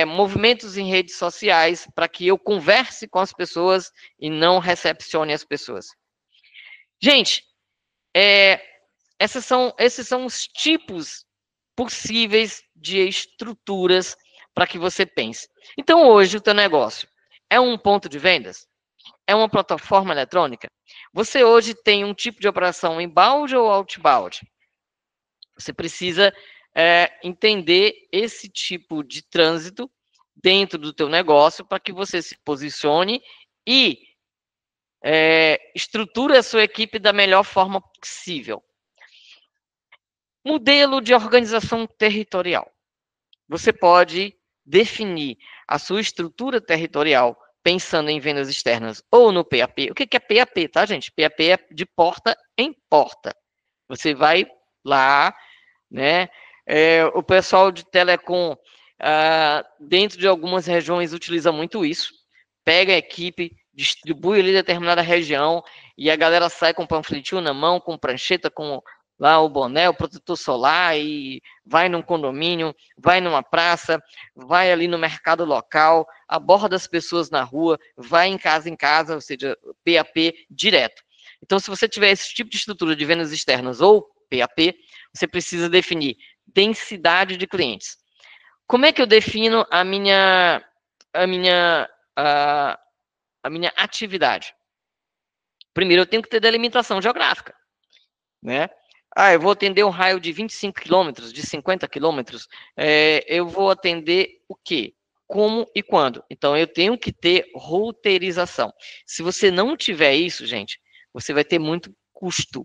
movimentos em redes sociais, para que eu converse com as pessoas e não recepcione as pessoas. Gente, esses são os tipos possíveis de estruturas para que você pense. Então, hoje, o teu negócio é um ponto de vendas? É uma plataforma eletrônica? Você hoje tem um tipo de operação inbound ou outbound? Você precisa entender esse tipo de trânsito dentro do teu negócio para que você se posicione e estruture a sua equipe da melhor forma possível. Modelo de organização territorial. Você pode definir a sua estrutura territorial pensando em vendas externas ou no PAP. O que é PAP, tá, gente? PAP é de porta em porta. Você vai lá, né? O pessoal de telecom, dentro de algumas regiões, utiliza muito isso. Pega a equipe, distribui ali determinada região e a galera sai com panfletinho na mão, com prancheta, com lá o boné, o protetor solar, e vai num condomínio, vai numa praça, vai ali no mercado local, aborda as pessoas na rua, vai em casa, ou seja, PAP direto. Então, se você tiver esse tipo de estrutura de vendas externas ou PAP, você precisa definir densidade de clientes. Como é que eu defino a minha atividade? Primeiro, eu tenho que ter delimitação geográfica, né? Eu vou atender um raio de 25 quilômetros, de 50 quilômetros. Eu vou atender o quê? Como e quando? Então, eu tenho que ter roteirização. Se você não tiver isso, gente, você vai ter muito custo.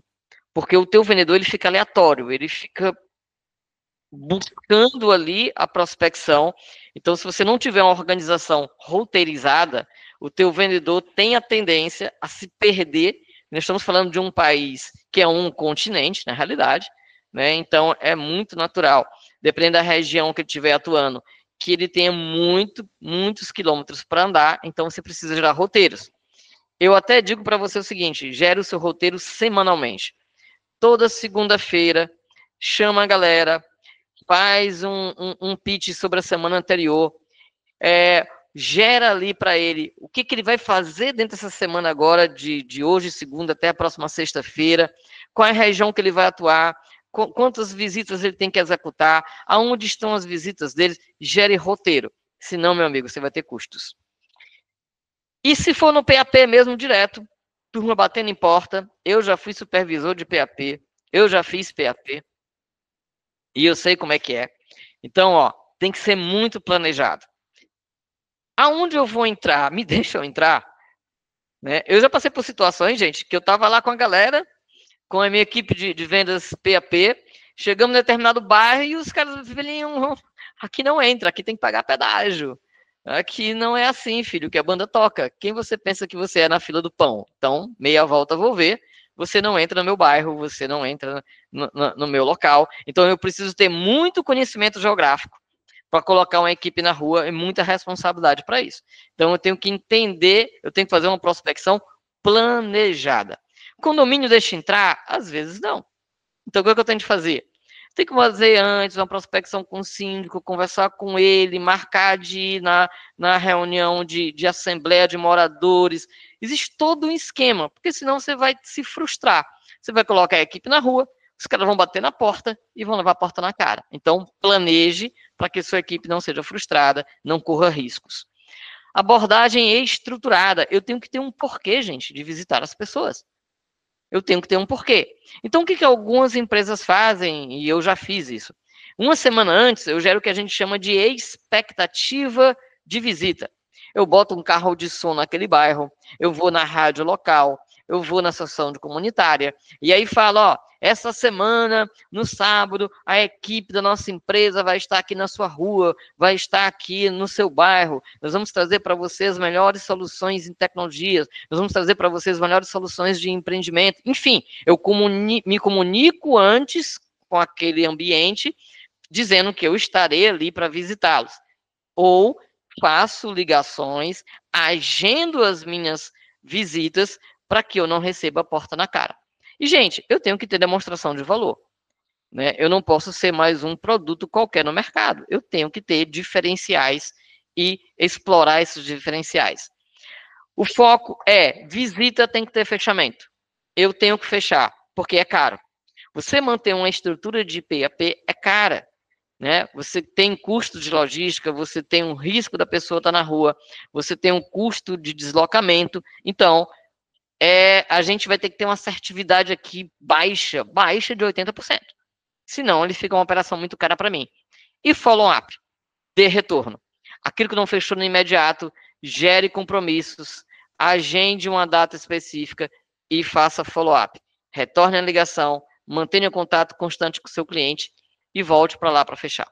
Porque o teu vendedor, ele fica aleatório, ele fica buscando ali a prospecção. Então, se você não tiver uma organização roteirizada, o teu vendedor tem a tendência a se perder. Nós estamos falando de um país que é um continente, na realidade, né? Então, é muito natural, dependendo da região que ele estiver atuando, que ele tenha muitos quilômetros para andar, então você precisa gerar roteiros. Eu até digo para você o seguinte, gere o seu roteiro semanalmente. Toda segunda-feira, chama a galera, faz um pitch sobre a semana anterior, gera ali para ele o que ele vai fazer dentro dessa semana agora, de hoje, segunda, até a próxima sexta-feira, qual é a região que ele vai atuar, quantas visitas ele tem que executar, aonde estão as visitas dele, gere roteiro. Senão, meu amigo, você vai ter custos. E se for no PAP mesmo, direto, turma batendo em porta, eu já fui supervisor de PAP, eu já fiz PAP, e eu sei como é que é. Então, ó, tem que ser muito planejado. Aonde eu vou entrar? Me deixa eu entrar? Né? Eu já passei por situações, gente, que eu tava lá com a galera, com a minha equipe de vendas PAP, chegamos em determinado bairro e os caras vinham, aqui não entra, aqui tem que pagar pedágio. Aqui não é assim, filho, que a banda toca. Quem você pensa que você é na fila do pão? Então, meia volta vou ver. Você não entra no meu bairro, você não entra no meu local. Então, eu preciso ter muito conhecimento geográfico para colocar uma equipe na rua e muita responsabilidade para isso. Então, eu tenho que entender, eu tenho que fazer uma prospecção planejada. Condomínio deixa entrar? Às vezes não. Então, o que eu tenho de fazer? Tem que fazer antes uma prospecção com o síndico, conversar com ele, marcar de ir na reunião de assembleia de moradores. Existe todo um esquema, porque senão você vai se frustrar. Você vai colocar a equipe na rua, os caras vão bater na porta e vão levar a porta na cara. Então, planeje para que sua equipe não seja frustrada, não corra riscos. Abordagem estruturada. Eu tenho que ter um porquê, gente, de visitar as pessoas. Eu tenho que ter um porquê. Então, o que algumas empresas fazem, e eu já fiz isso? Uma semana antes, eu gero o que a gente chama de expectativa de visita. Eu boto um carro de som naquele bairro, eu vou na rádio local, eu vou na associação de comunitária, e aí falo, ó, essa semana, no sábado, a equipe da nossa empresa vai estar aqui na sua rua, vai estar aqui no seu bairro, nós vamos trazer para vocês melhores soluções em tecnologias, nós vamos trazer para vocês melhores soluções de empreendimento, enfim, eu me comunico antes com aquele ambiente, dizendo que eu estarei ali para visitá-los, ou faço ligações, agendo as minhas visitas para que eu não receba a porta na cara. E, gente, eu tenho que ter demonstração de valor. Né? Eu não posso ser mais um produto qualquer no mercado. Eu tenho que ter diferenciais e explorar esses diferenciais. O foco é, visita tem que ter fechamento. Eu tenho que fechar, porque é caro. Você manter uma estrutura de PAP é cara. Né? Você tem custo de logística, você tem um risco da pessoa estar na rua, você tem um custo de deslocamento. Então, a gente vai ter que ter uma assertividade aqui baixa de 80%. Senão, ele fica uma operação muito cara para mim. E follow-up, dê retorno. Aquilo que não fechou no imediato, gere compromissos, agende uma data específica e faça follow-up. Retorne a ligação, mantenha contato constante com o seu cliente e volte para lá para fechar.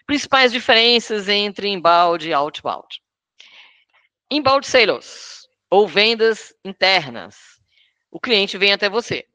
Principais diferenças entre inbound e outbound. Inbound sales, ou vendas internas. O cliente vem até você.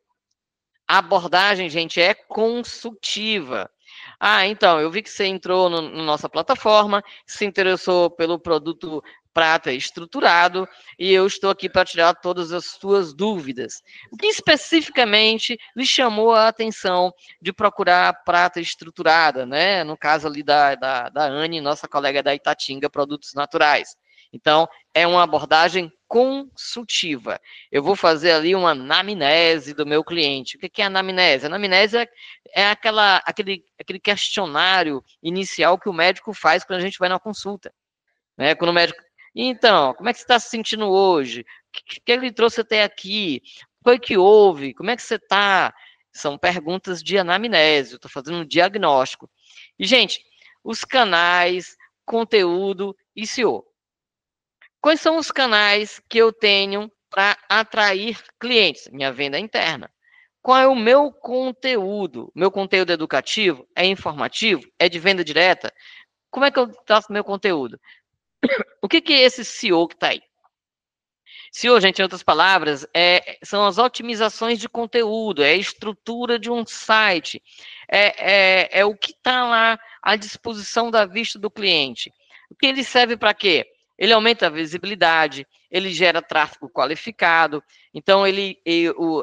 A abordagem, gente, é consultiva. Ah, então, eu vi que você entrou na nossa plataforma, se interessou pelo produto Prata estruturado, e eu estou aqui para tirar todas as suas dúvidas. O que especificamente lhe chamou a atenção de procurar Prata estruturada, né? No caso ali da Anne, nossa colega da Itatinga Produtos Naturais. Então, é uma abordagem consultiva. Eu vou fazer ali uma anamnese do meu cliente. O que é anamnese? Anamnese é aquele questionário inicial que o médico faz quando a gente vai na consulta. Né? Quando o médico... Então, como é que você está se sentindo hoje? O que ele trouxe até aqui? O que foi que houve? Como é que você está? São perguntas de anamnese. Eu estou fazendo um diagnóstico. E, gente, os canais, conteúdo e SEO. Quais são os canais que eu tenho para atrair clientes? Minha venda interna. Qual é o meu conteúdo? Meu conteúdo educativo? É informativo? É de venda direta? Como é que eu traço meu conteúdo? O que é esse SEO que está aí? SEO, gente, em outras palavras, são as otimizações de conteúdo, é a estrutura de um site, é o que está lá à disposição da vista do cliente. O que ele serve para quê? Ele aumenta a visibilidade, ele gera tráfego qualificado. Então,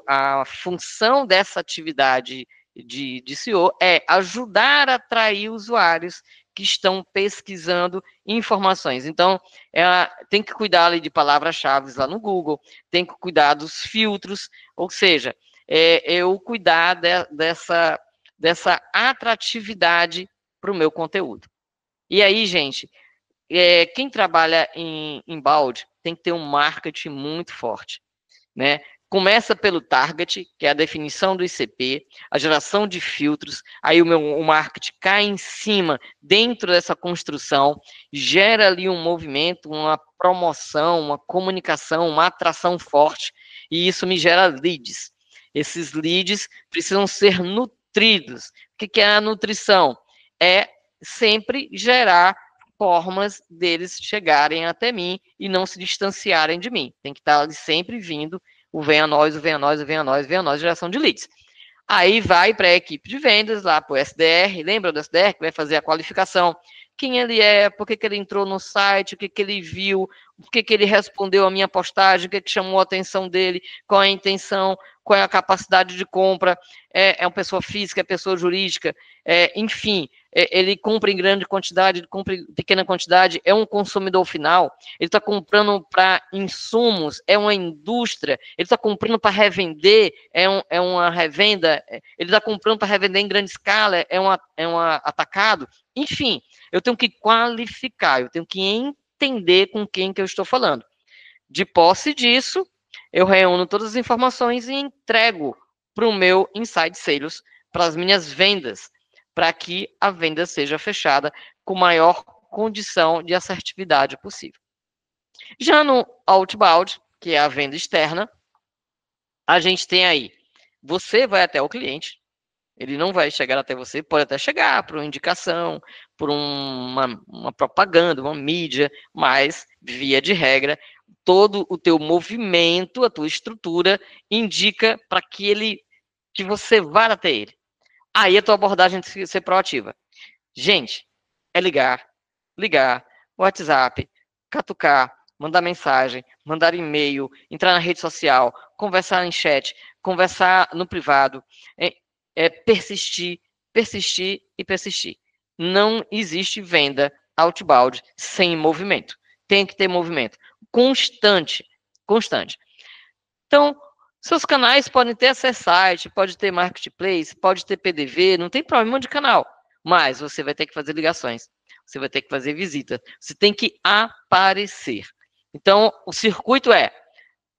a função dessa atividade de SEO é ajudar a atrair usuários que estão pesquisando informações. Então, tem que cuidar ali de palavras-chave lá no Google, tem que cuidar dos filtros, ou seja, eu cuidar dessa atratividade para o meu conteúdo. E aí, gente, quem trabalha em inbound tem que ter um marketing muito forte. né? Começa pelo target, que é a definição do ICP, a geração de filtros, aí o marketing cai em cima, dentro dessa construção, gera ali um movimento, uma promoção, uma comunicação, uma atração forte, e isso me gera leads. Esses leads precisam ser nutridos. O que é a nutrição? É sempre gerar formas deles chegarem até mim e não se distanciarem de mim. Tem que estar ali sempre vindo o vem a nós, o vem a nós, o vem a nós, o vem a nós, geração de leads. Aí vai para a equipe de vendas, lá para o SDR, lembra do SDR que vai fazer a qualificação? Quem ele é, por que ele entrou no site, o que ele viu, o que ele respondeu à minha postagem, o que chamou a atenção dele, qual é a intenção, qual é a capacidade de compra, é uma pessoa física, é pessoa jurídica, enfim, ele compra em grande quantidade, ele compra em pequena quantidade, é um consumidor final, ele está comprando para insumos, é uma indústria, ele está comprando para revender, é uma revenda, ele está comprando para revender em grande escala, é um atacado, enfim, eu tenho que qualificar, eu tenho que entender com quem que eu estou falando. De posse disso, eu reúno todas as informações e entrego para o meu Inside Sales, para as minhas vendas, para que a venda seja fechada com maior condição de assertividade possível. Já no Outbound, que é a venda externa, a gente tem aí, você vai até o cliente, ele não vai chegar até você, pode até chegar por uma indicação, por uma propaganda, uma mídia, mas, via de regra, todo o teu movimento, a tua estrutura, indica para que você vá até ele. Aí a tua abordagem tem que ser proativa. Gente, é ligar, WhatsApp, catucar, mandar mensagem, mandar e-mail, entrar na rede social, conversar em chat, conversar no privado, persistir, persistir e persistir. Não existe venda outbound sem movimento. Tem que ter movimento constante. Então, seus canais podem ter acesso site, pode ter marketplace, pode ter PDV, não tem problema de canal, mas você vai ter que fazer ligações, você vai ter que fazer visita, você tem que aparecer. Então, o circuito é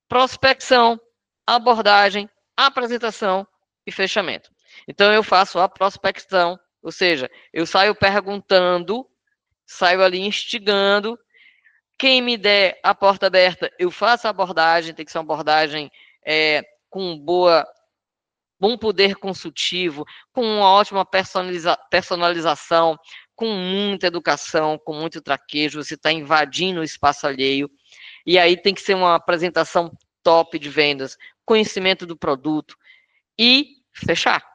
prospecção, abordagem, apresentação e fechamento. Então, eu faço a prospecção, ou seja, eu saio perguntando, saio ali instigando, quem me der a porta aberta, eu faço a abordagem, tem que ser uma abordagem com bom poder consultivo, com uma ótima personalização, com muita educação, com muito traquejo, você está invadindo o espaço alheio, e aí tem que ser uma apresentação top de vendas, conhecimento do produto, e fechar.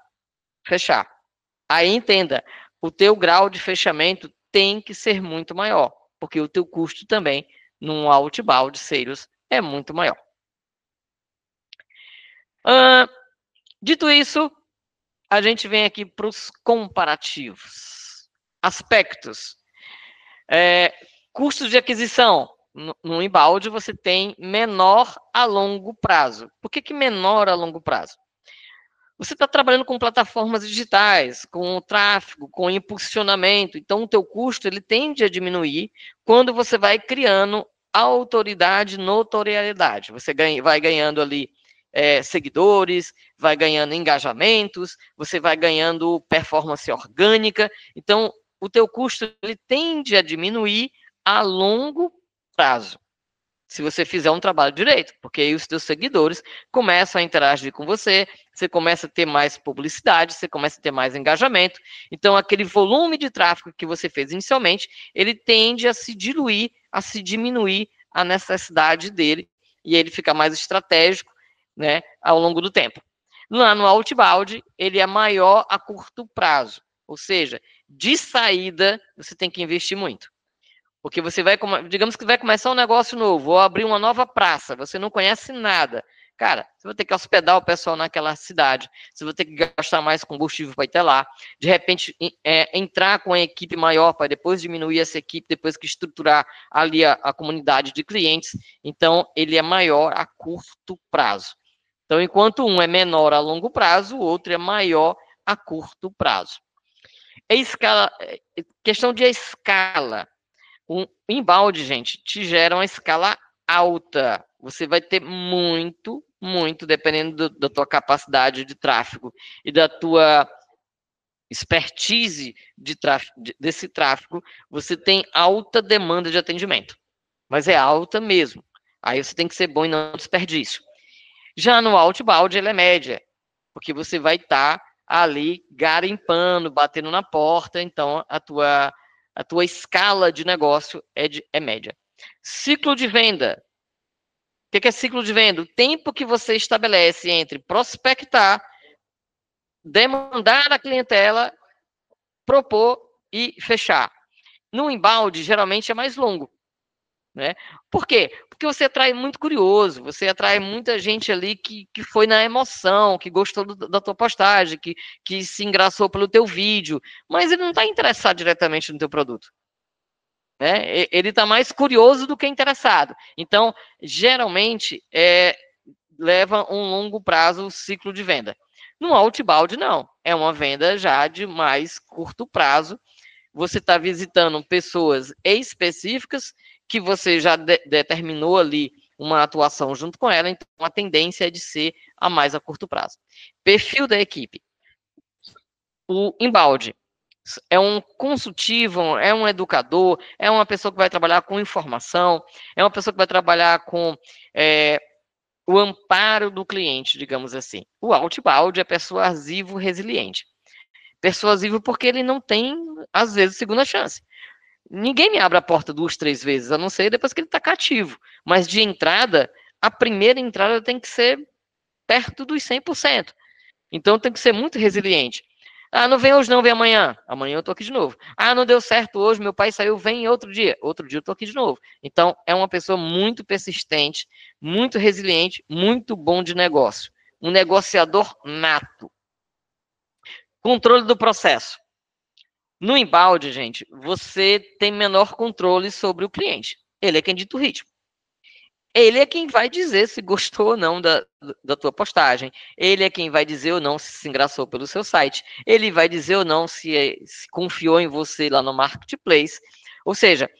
Aí entenda, o teu grau de fechamento tem que ser muito maior, porque o teu custo também, num outbound sales, é muito maior. Dito isso, a gente vem aqui para os comparativos. Aspectos. Custos de aquisição. No inbound, você tem menor a longo prazo. Por que menor a longo prazo? Você está trabalhando com plataformas digitais, com tráfego, com impulsionamento. Então, o teu custo ele tende a diminuir quando você vai criando autoridade, notoriedade. Você vai ganhando ali seguidores, vai ganhando engajamentos, você vai ganhando performance orgânica. Então, o teu custo ele tende a diminuir a longo prazo, se você fizer um trabalho direito, porque aí os teus seguidores começam a interagir com você, você começa a ter mais publicidade, você começa a ter mais engajamento. Então, aquele volume de tráfego que você fez inicialmente, ele tende a se diluir, a se diminuir a necessidade dele, e ele fica mais estratégico, né, ao longo do tempo. Lá no outbound, ele é maior a curto prazo, ou seja, de saída, você tem que investir muito. Porque você vai, digamos que vai começar um negócio novo, ou abrir uma nova praça, você não conhece nada. Cara, você vai ter que hospedar o pessoal naquela cidade, você vai ter que gastar mais combustível para ir até lá, de repente entrar com a equipe maior para depois diminuir essa equipe, depois que estruturar ali a comunidade de clientes. Então, ele é maior a curto prazo. Então, enquanto um é menor a longo prazo, o outro é maior a curto prazo. Questão de escala. O inbound, gente, te gera uma escala alta. Você vai ter muito muito, dependendo da tua capacidade de tráfego e da tua expertise desse tráfego, você tem alta demanda de atendimento. Mas é alta mesmo. Aí você tem que ser bom e não desperdício. Já no outbound, ela é média, porque você vai estar ali garimpando, batendo na porta, então a tua escala de negócio é média. Ciclo de venda. O que é ciclo de venda? O tempo que você estabelece entre prospectar, demandar a clientela, propor e fechar. No inbound, geralmente é mais longo. Né? Por quê? Porque você atrai muito curioso, você atrai muita gente ali que foi na emoção, que gostou da tua postagem, que se engraçou pelo teu vídeo, mas ele não está interessado diretamente no teu produto. Né? Ele está mais curioso do que interessado. Então, geralmente, leva um longo prazo o ciclo de venda. No outbound, não. É uma venda já de mais curto prazo. Você está visitando pessoas específicas que você já determinou ali uma atuação junto com ela, então a tendência é de ser a mais a curto prazo. Perfil da equipe. O inbound é um consultivo, é um educador, é uma pessoa que vai trabalhar com informação, é uma pessoa que vai trabalhar com o amparo do cliente, digamos assim. O outbound é persuasivo, resiliente. Persuasivo porque ele não tem, às vezes, segunda chance. Ninguém me abre a porta 2, 3 vezes, a não ser depois que ele está cativo. Mas de entrada, a primeira entrada tem que ser perto dos 100%. Então tem que ser muito resiliente. Ah, não vem hoje não, vem amanhã. Amanhã eu estou aqui de novo. Ah, não deu certo hoje, meu pai saiu, vem outro dia. Outro dia eu estou aqui de novo. Então é uma pessoa muito persistente, muito resiliente, muito bom de negócio. Um negociador nato. Controle do processo. No inbound, gente, você tem menor controle sobre o cliente. Ele é quem dita o ritmo. Ele é quem vai dizer se gostou ou não da tua postagem. Ele é quem vai dizer ou não se engraçou pelo seu site. Ele vai dizer ou não se confiou em você lá no marketplace. Ou seja,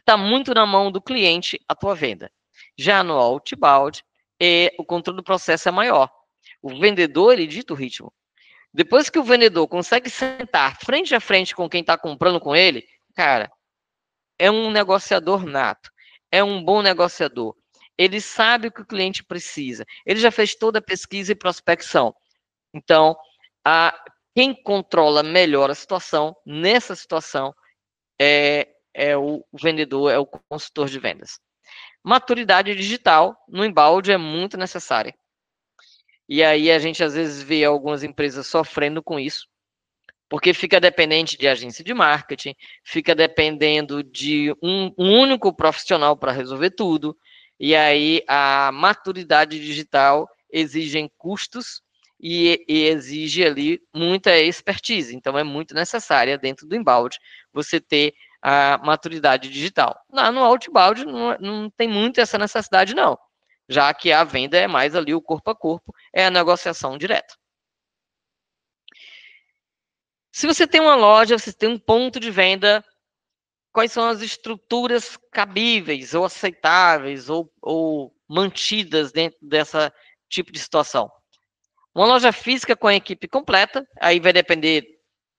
está muito na mão do cliente a tua venda. Já no outbound, o controle do processo é maior. O vendedor, ele dita o ritmo. Depois que o vendedor consegue sentar frente a frente com quem está comprando com ele, cara, é um negociador nato, é um bom negociador. Ele sabe o que o cliente precisa. Ele já fez toda a pesquisa e prospecção. Então, quem controla melhor a situação, nessa situação, é o vendedor, é o consultor de vendas. Maturidade digital no inbound é muito necessária. E aí a gente às vezes vê algumas empresas sofrendo com isso, porque fica dependente de agência de marketing, fica dependendo de um único profissional para resolver tudo, e aí a maturidade digital exige custos e exige ali muita expertise, então é muito necessária dentro do inbound você ter a maturidade digital. No outbound não tem muito essa necessidade não, já que a venda é mais ali o corpo a corpo, é a negociação direta. Se você tem uma loja, você tem um ponto de venda, quais são as estruturas cabíveis ou aceitáveis ou mantidas dentro dessa tipo de situação? Uma loja física com a equipe completa, aí vai depender,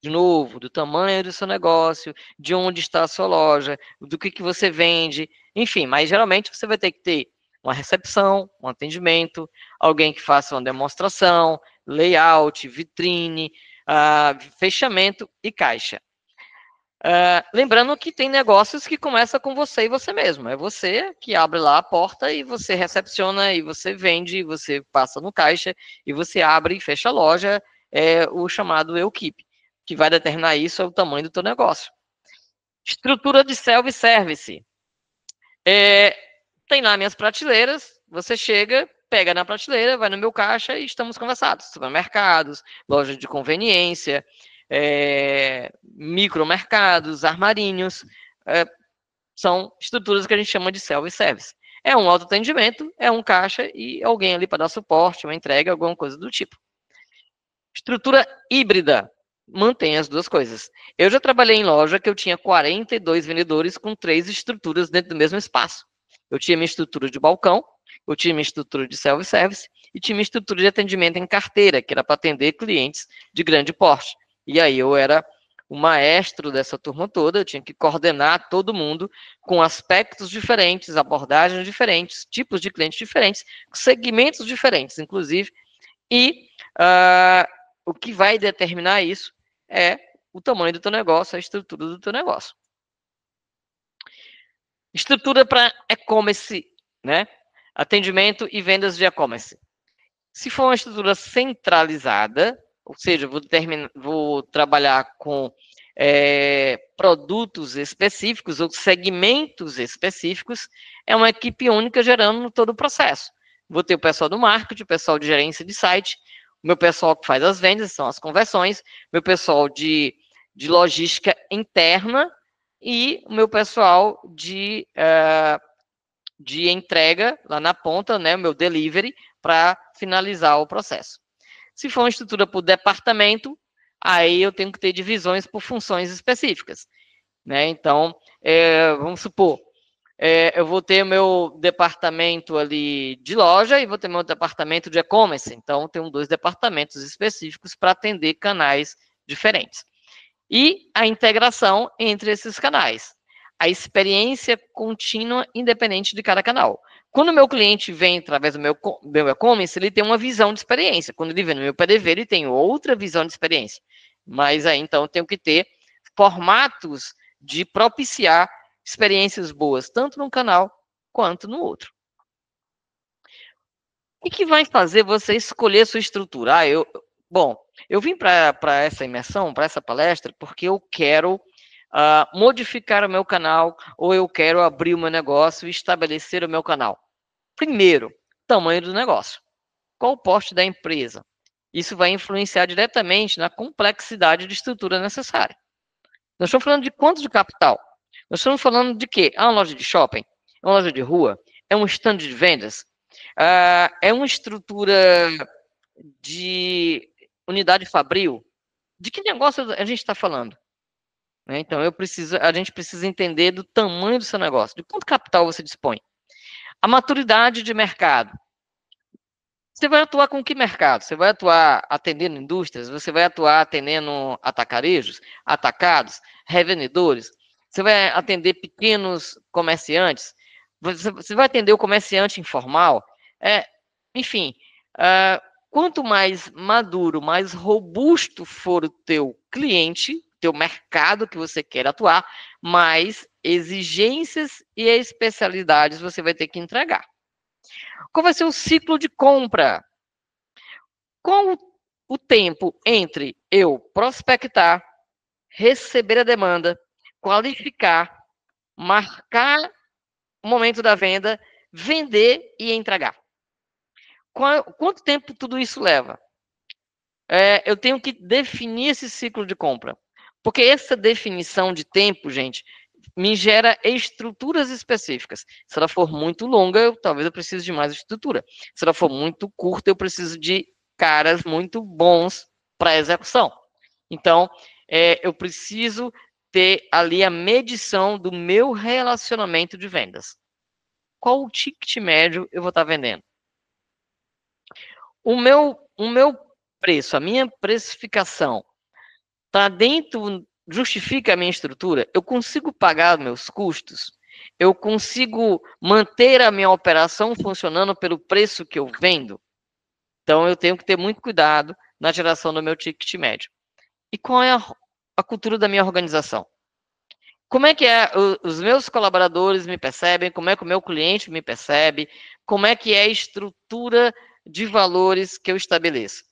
de novo, do tamanho do seu negócio, de onde está a sua loja, do que você vende, enfim, mas geralmente você vai ter que ter uma recepção, um atendimento, alguém que faça uma demonstração, layout, vitrine, fechamento e caixa. Lembrando que tem negócios que começam com você e você mesmo. É você que abre lá a porta e você recepciona, e você vende, e você passa no caixa, e você abre e fecha a loja, é o chamado equipe, que vai determinar isso é o tamanho do teu negócio. Estrutura de self-service. Tem lá minhas prateleiras, você chega, pega na prateleira, vai no meu caixa e estamos conversados. Supermercados, lojas de conveniência, micromercados, armarinhos, são estruturas que a gente chama de self-service. É um autoatendimento, é um caixa e alguém ali para dar suporte, uma entrega, alguma coisa do tipo. Estrutura híbrida. Mantém as duas coisas. Eu já trabalhei em loja que eu tinha 42 vendedores com 3 estruturas dentro do mesmo espaço. Eu tinha minha estrutura de balcão, eu tinha minha estrutura de self-service e tinha uma estrutura de atendimento em carteira, que era para atender clientes de grande porte. E aí eu era o maestro dessa turma toda, eu tinha que coordenar todo mundo com aspectos diferentes, abordagens diferentes, tipos de clientes diferentes, segmentos diferentes, inclusive, e o que vai determinar isso é o tamanho do teu negócio, a estrutura do teu negócio. Estrutura para e-commerce, né? Atendimento e vendas de e-commerce. Se for uma estrutura centralizada, ou seja, vou trabalhar com produtos específicos ou segmentos específicos, é uma equipe única gerando todo o processo. Vou ter o pessoal do marketing, o pessoal de gerência de site, o meu pessoal que faz as vendas, são as conversões, meu pessoal de logística interna e o meu pessoal de entrega lá na ponta, né, o meu delivery, para finalizar o processo. Se for uma estrutura por departamento, aí eu tenho que ter divisões por funções específicas, né? Então, vamos supor, eu vou ter meu departamento ali de loja e vou ter meu departamento de e-commerce. Então, tenho 2 departamentos específicos para atender canais diferentes. E a integração entre esses canais. A experiência contínua, independente de cada canal. Quando o meu cliente vem através do meu e-commerce, ele tem uma visão de experiência. Quando ele vem no meu PDV, ele tem outra visão de experiência. Mas aí, então, eu tenho que ter formatos de propiciar experiências boas, tanto num canal quanto no outro. O que vai fazer você escolher sua estrutura? Bom, eu vim para essa imersão, para essa palestra, porque eu quero modificar o meu canal ou eu quero abrir o meu negócio e estabelecer o meu canal. Primeiro, tamanho do negócio. Qual o porte da empresa? Isso vai influenciar diretamente na complexidade de estrutura necessária. Nós estamos falando de quanto de capital? Nós estamos falando de quê? É uma loja de shopping? É uma loja de rua? É um stand de vendas? É uma estrutura de unidade fabril? De que negócio a gente está falando? Então, a gente precisa entender do tamanho do seu negócio, de quanto capital você dispõe. A maturidade de mercado. Você vai atuar com que mercado? Você vai atuar atendendo indústrias? Você vai atuar atendendo atacarejos, atacados, revendedores? Você vai atender pequenos comerciantes? Você vai atender o comerciante informal? Enfim, quanto mais maduro, mais robusto for o teu cliente, teu mercado que você quer atuar, mais exigências e especialidades você vai ter que entregar. Qual vai ser o ciclo de compra? Qual o tempo entre eu prospectar, receber a demanda, qualificar, marcar o momento da venda, vender e entregar? Quanto tempo tudo isso leva? Eu tenho que definir esse ciclo de compra. Porque essa definição de tempo, gente, me gera estruturas específicas. Se ela for muito longa, talvez eu precise de mais estrutura. Se ela for muito curta, eu preciso de caras muito bons para execução. Então, eu preciso ter ali a medição do meu relacionamento de vendas. Qual o ticket médio eu vou estar vendendo? O meu preço, a minha precificação, está dentro, justifica a minha estrutura? Eu consigo pagar meus custos? Eu consigo manter a minha operação funcionando pelo preço que eu vendo? Então, eu tenho que ter muito cuidado na geração do meu ticket médio. E qual é a cultura da minha organização? Como é que os meus colaboradores me percebem? Como é que o meu cliente me percebe? Como é que é a estrutura de valores que eu estabeleço?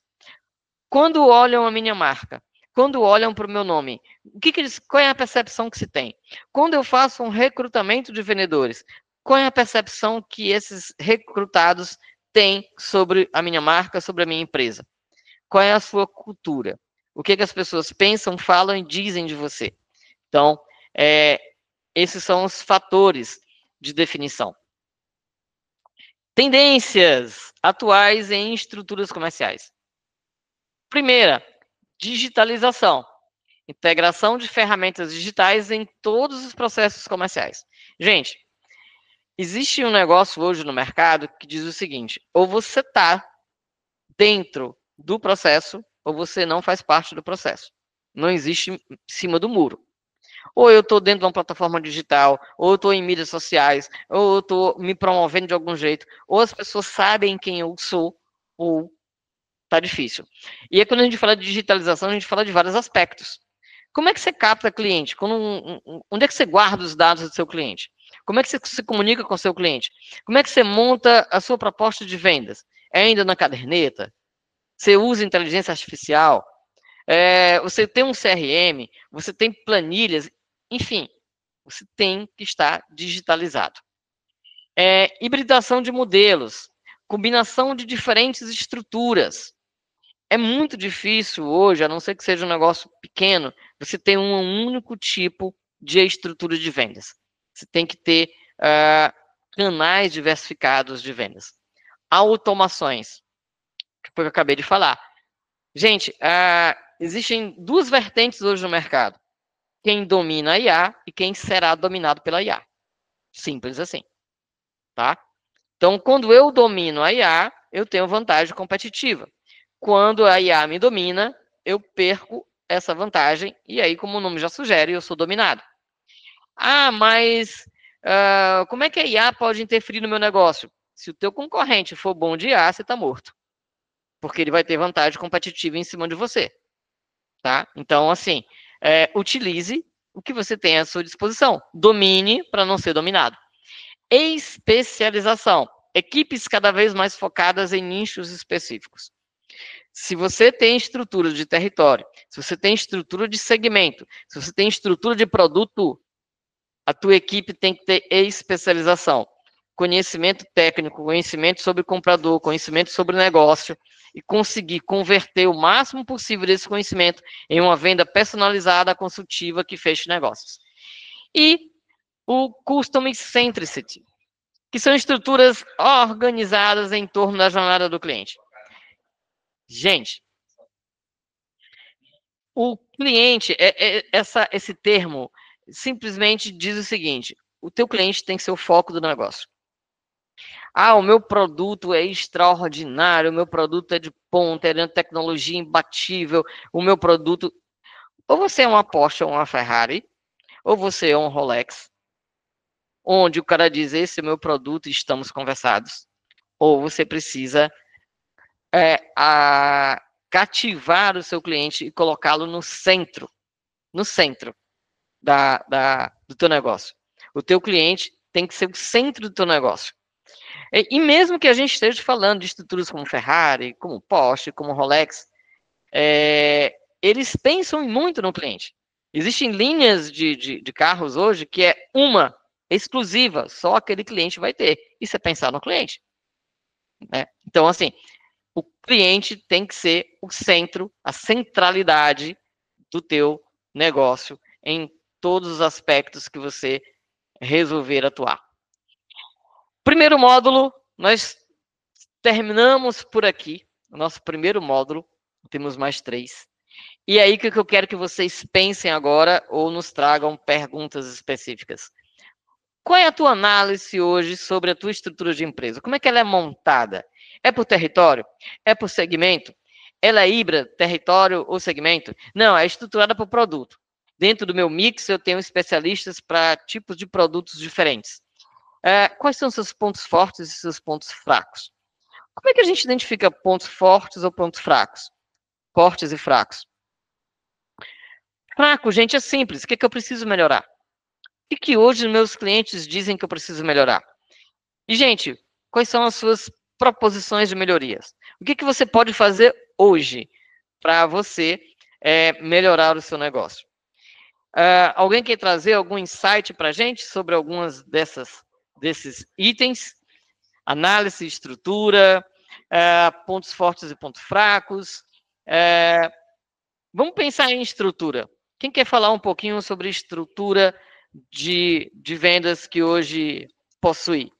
Quando olham a minha marca, quando olham para o meu nome, qual é a percepção que se tem? Quando eu faço um recrutamento de vendedores, qual é a percepção que esses recrutados têm sobre a minha marca, sobre a minha empresa? Qual é a sua cultura? O que as pessoas pensam, falam e dizem de você? Então, esses são os fatores de definição. Tendências atuais em estruturas comerciais. Primeira, digitalização. Integração de ferramentas digitais em todos os processos comerciais. Gente, existe um negócio hoje no mercado que diz o seguinte: ou você está dentro do processo ou você não faz parte do processo. Não existe em cima do muro. Ou eu estou dentro de uma plataforma digital, ou eu estou em mídias sociais, ou eu estou me promovendo de algum jeito, ou as pessoas sabem quem eu sou, ou tá difícil. E aí, quando a gente fala de digitalização, a gente fala de vários aspectos. Como é que você capta cliente? Onde é que você guarda os dados do seu cliente? Como é que você se comunica com o seu cliente? Como é que você monta a sua proposta de vendas? É ainda na caderneta? Você usa inteligência artificial? Você tem um CRM? Você tem planilhas? Enfim, você tem que estar digitalizado. Hibridação de modelos, combinação de diferentes estruturas. É muito difícil hoje, a não ser que seja um negócio pequeno, você ter um único tipo de estrutura de vendas. Você tem que ter canais diversificados de vendas. Automações, que foi o que eu acabei de falar. Gente, existem duas vertentes hoje no mercado. Quem domina a IA e quem será dominado pela IA. Simples assim. Tá? Então, quando eu domino a IA, eu tenho vantagem competitiva. Quando a IA me domina, eu perco essa vantagem, e aí, como o nome já sugere, eu sou dominado. Mas como é que a IA pode interferir no meu negócio? Se o teu concorrente for bom de IA, você está morto. Porque ele vai ter vantagem competitiva em cima de você. Tá? Então, assim, utilize o que você tem à sua disposição. Domine para não ser dominado. Especialização. Equipes cada vez mais focadas em nichos específicos. Se você tem estrutura de território, se você tem estrutura de segmento, se você tem estrutura de produto, a tua equipe tem que ter especialização. Conhecimento técnico, conhecimento sobre o comprador, conhecimento sobre o negócio, e conseguir converter o máximo possível desse conhecimento em uma venda personalizada, consultiva, que feche negócios. E o Customer Centricity, que são estruturas organizadas em torno da jornada do cliente. Gente, o cliente, esse termo, simplesmente diz o seguinte: o teu cliente tem que ser o foco do negócio. O meu produto é extraordinário, o meu produto é de ponta, é de tecnologia imbatível, o meu produto... Ou você é uma Porsche ou uma Ferrari, ou você é um Rolex, onde o cara diz, esse é o meu produto e estamos conversados. Ou você precisa cativar o seu cliente e colocá-lo no centro do teu negócio. O teu cliente tem que ser o centro do teu negócio. E mesmo que a gente esteja falando de estruturas como Ferrari, como Porsche, como Rolex, eles pensam muito no cliente. Existem linhas de carros hoje que é uma exclusiva, só aquele cliente vai ter. Isso é pensar no cliente. Né? Então, assim, o cliente tem que ser o centro, a centralidade do teu negócio em todos os aspectos que você resolver atuar. Primeiro módulo, nós terminamos por aqui. O nosso primeiro módulo, temos mais 3. E aí, o que eu quero que vocês pensem agora ou nos tragam perguntas específicas. Qual é a tua análise hoje sobre a tua estrutura de empresa? Como é que ela é montada? É por território? É por segmento? Ela é híbrida, território ou segmento? Não, é estruturada por produto. Dentro do meu mix, eu tenho especialistas para tipos de produtos diferentes. Quais são seus pontos fortes e seus pontos fracos? Como é que a gente identifica pontos fortes ou pontos fracos? Fortes e fracos. Fraco, gente, é simples. O que eu preciso melhorar? O que hoje meus clientes dizem que eu preciso melhorar? E, gente, quais são as suas proposições de melhorias? O que você pode fazer hoje para você melhorar o seu negócio? Alguém quer trazer algum insight para a gente sobre algumas desses itens? Análise, estrutura, pontos fortes e pontos fracos. Vamos pensar em estrutura. Quem quer falar um pouquinho sobre estrutura de vendas que hoje possui?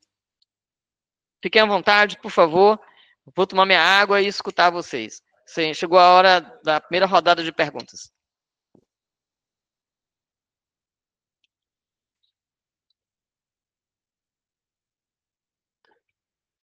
Fiquem à vontade, por favor. Vou tomar minha água e escutar vocês. Sim, chegou a hora da primeira rodada de perguntas.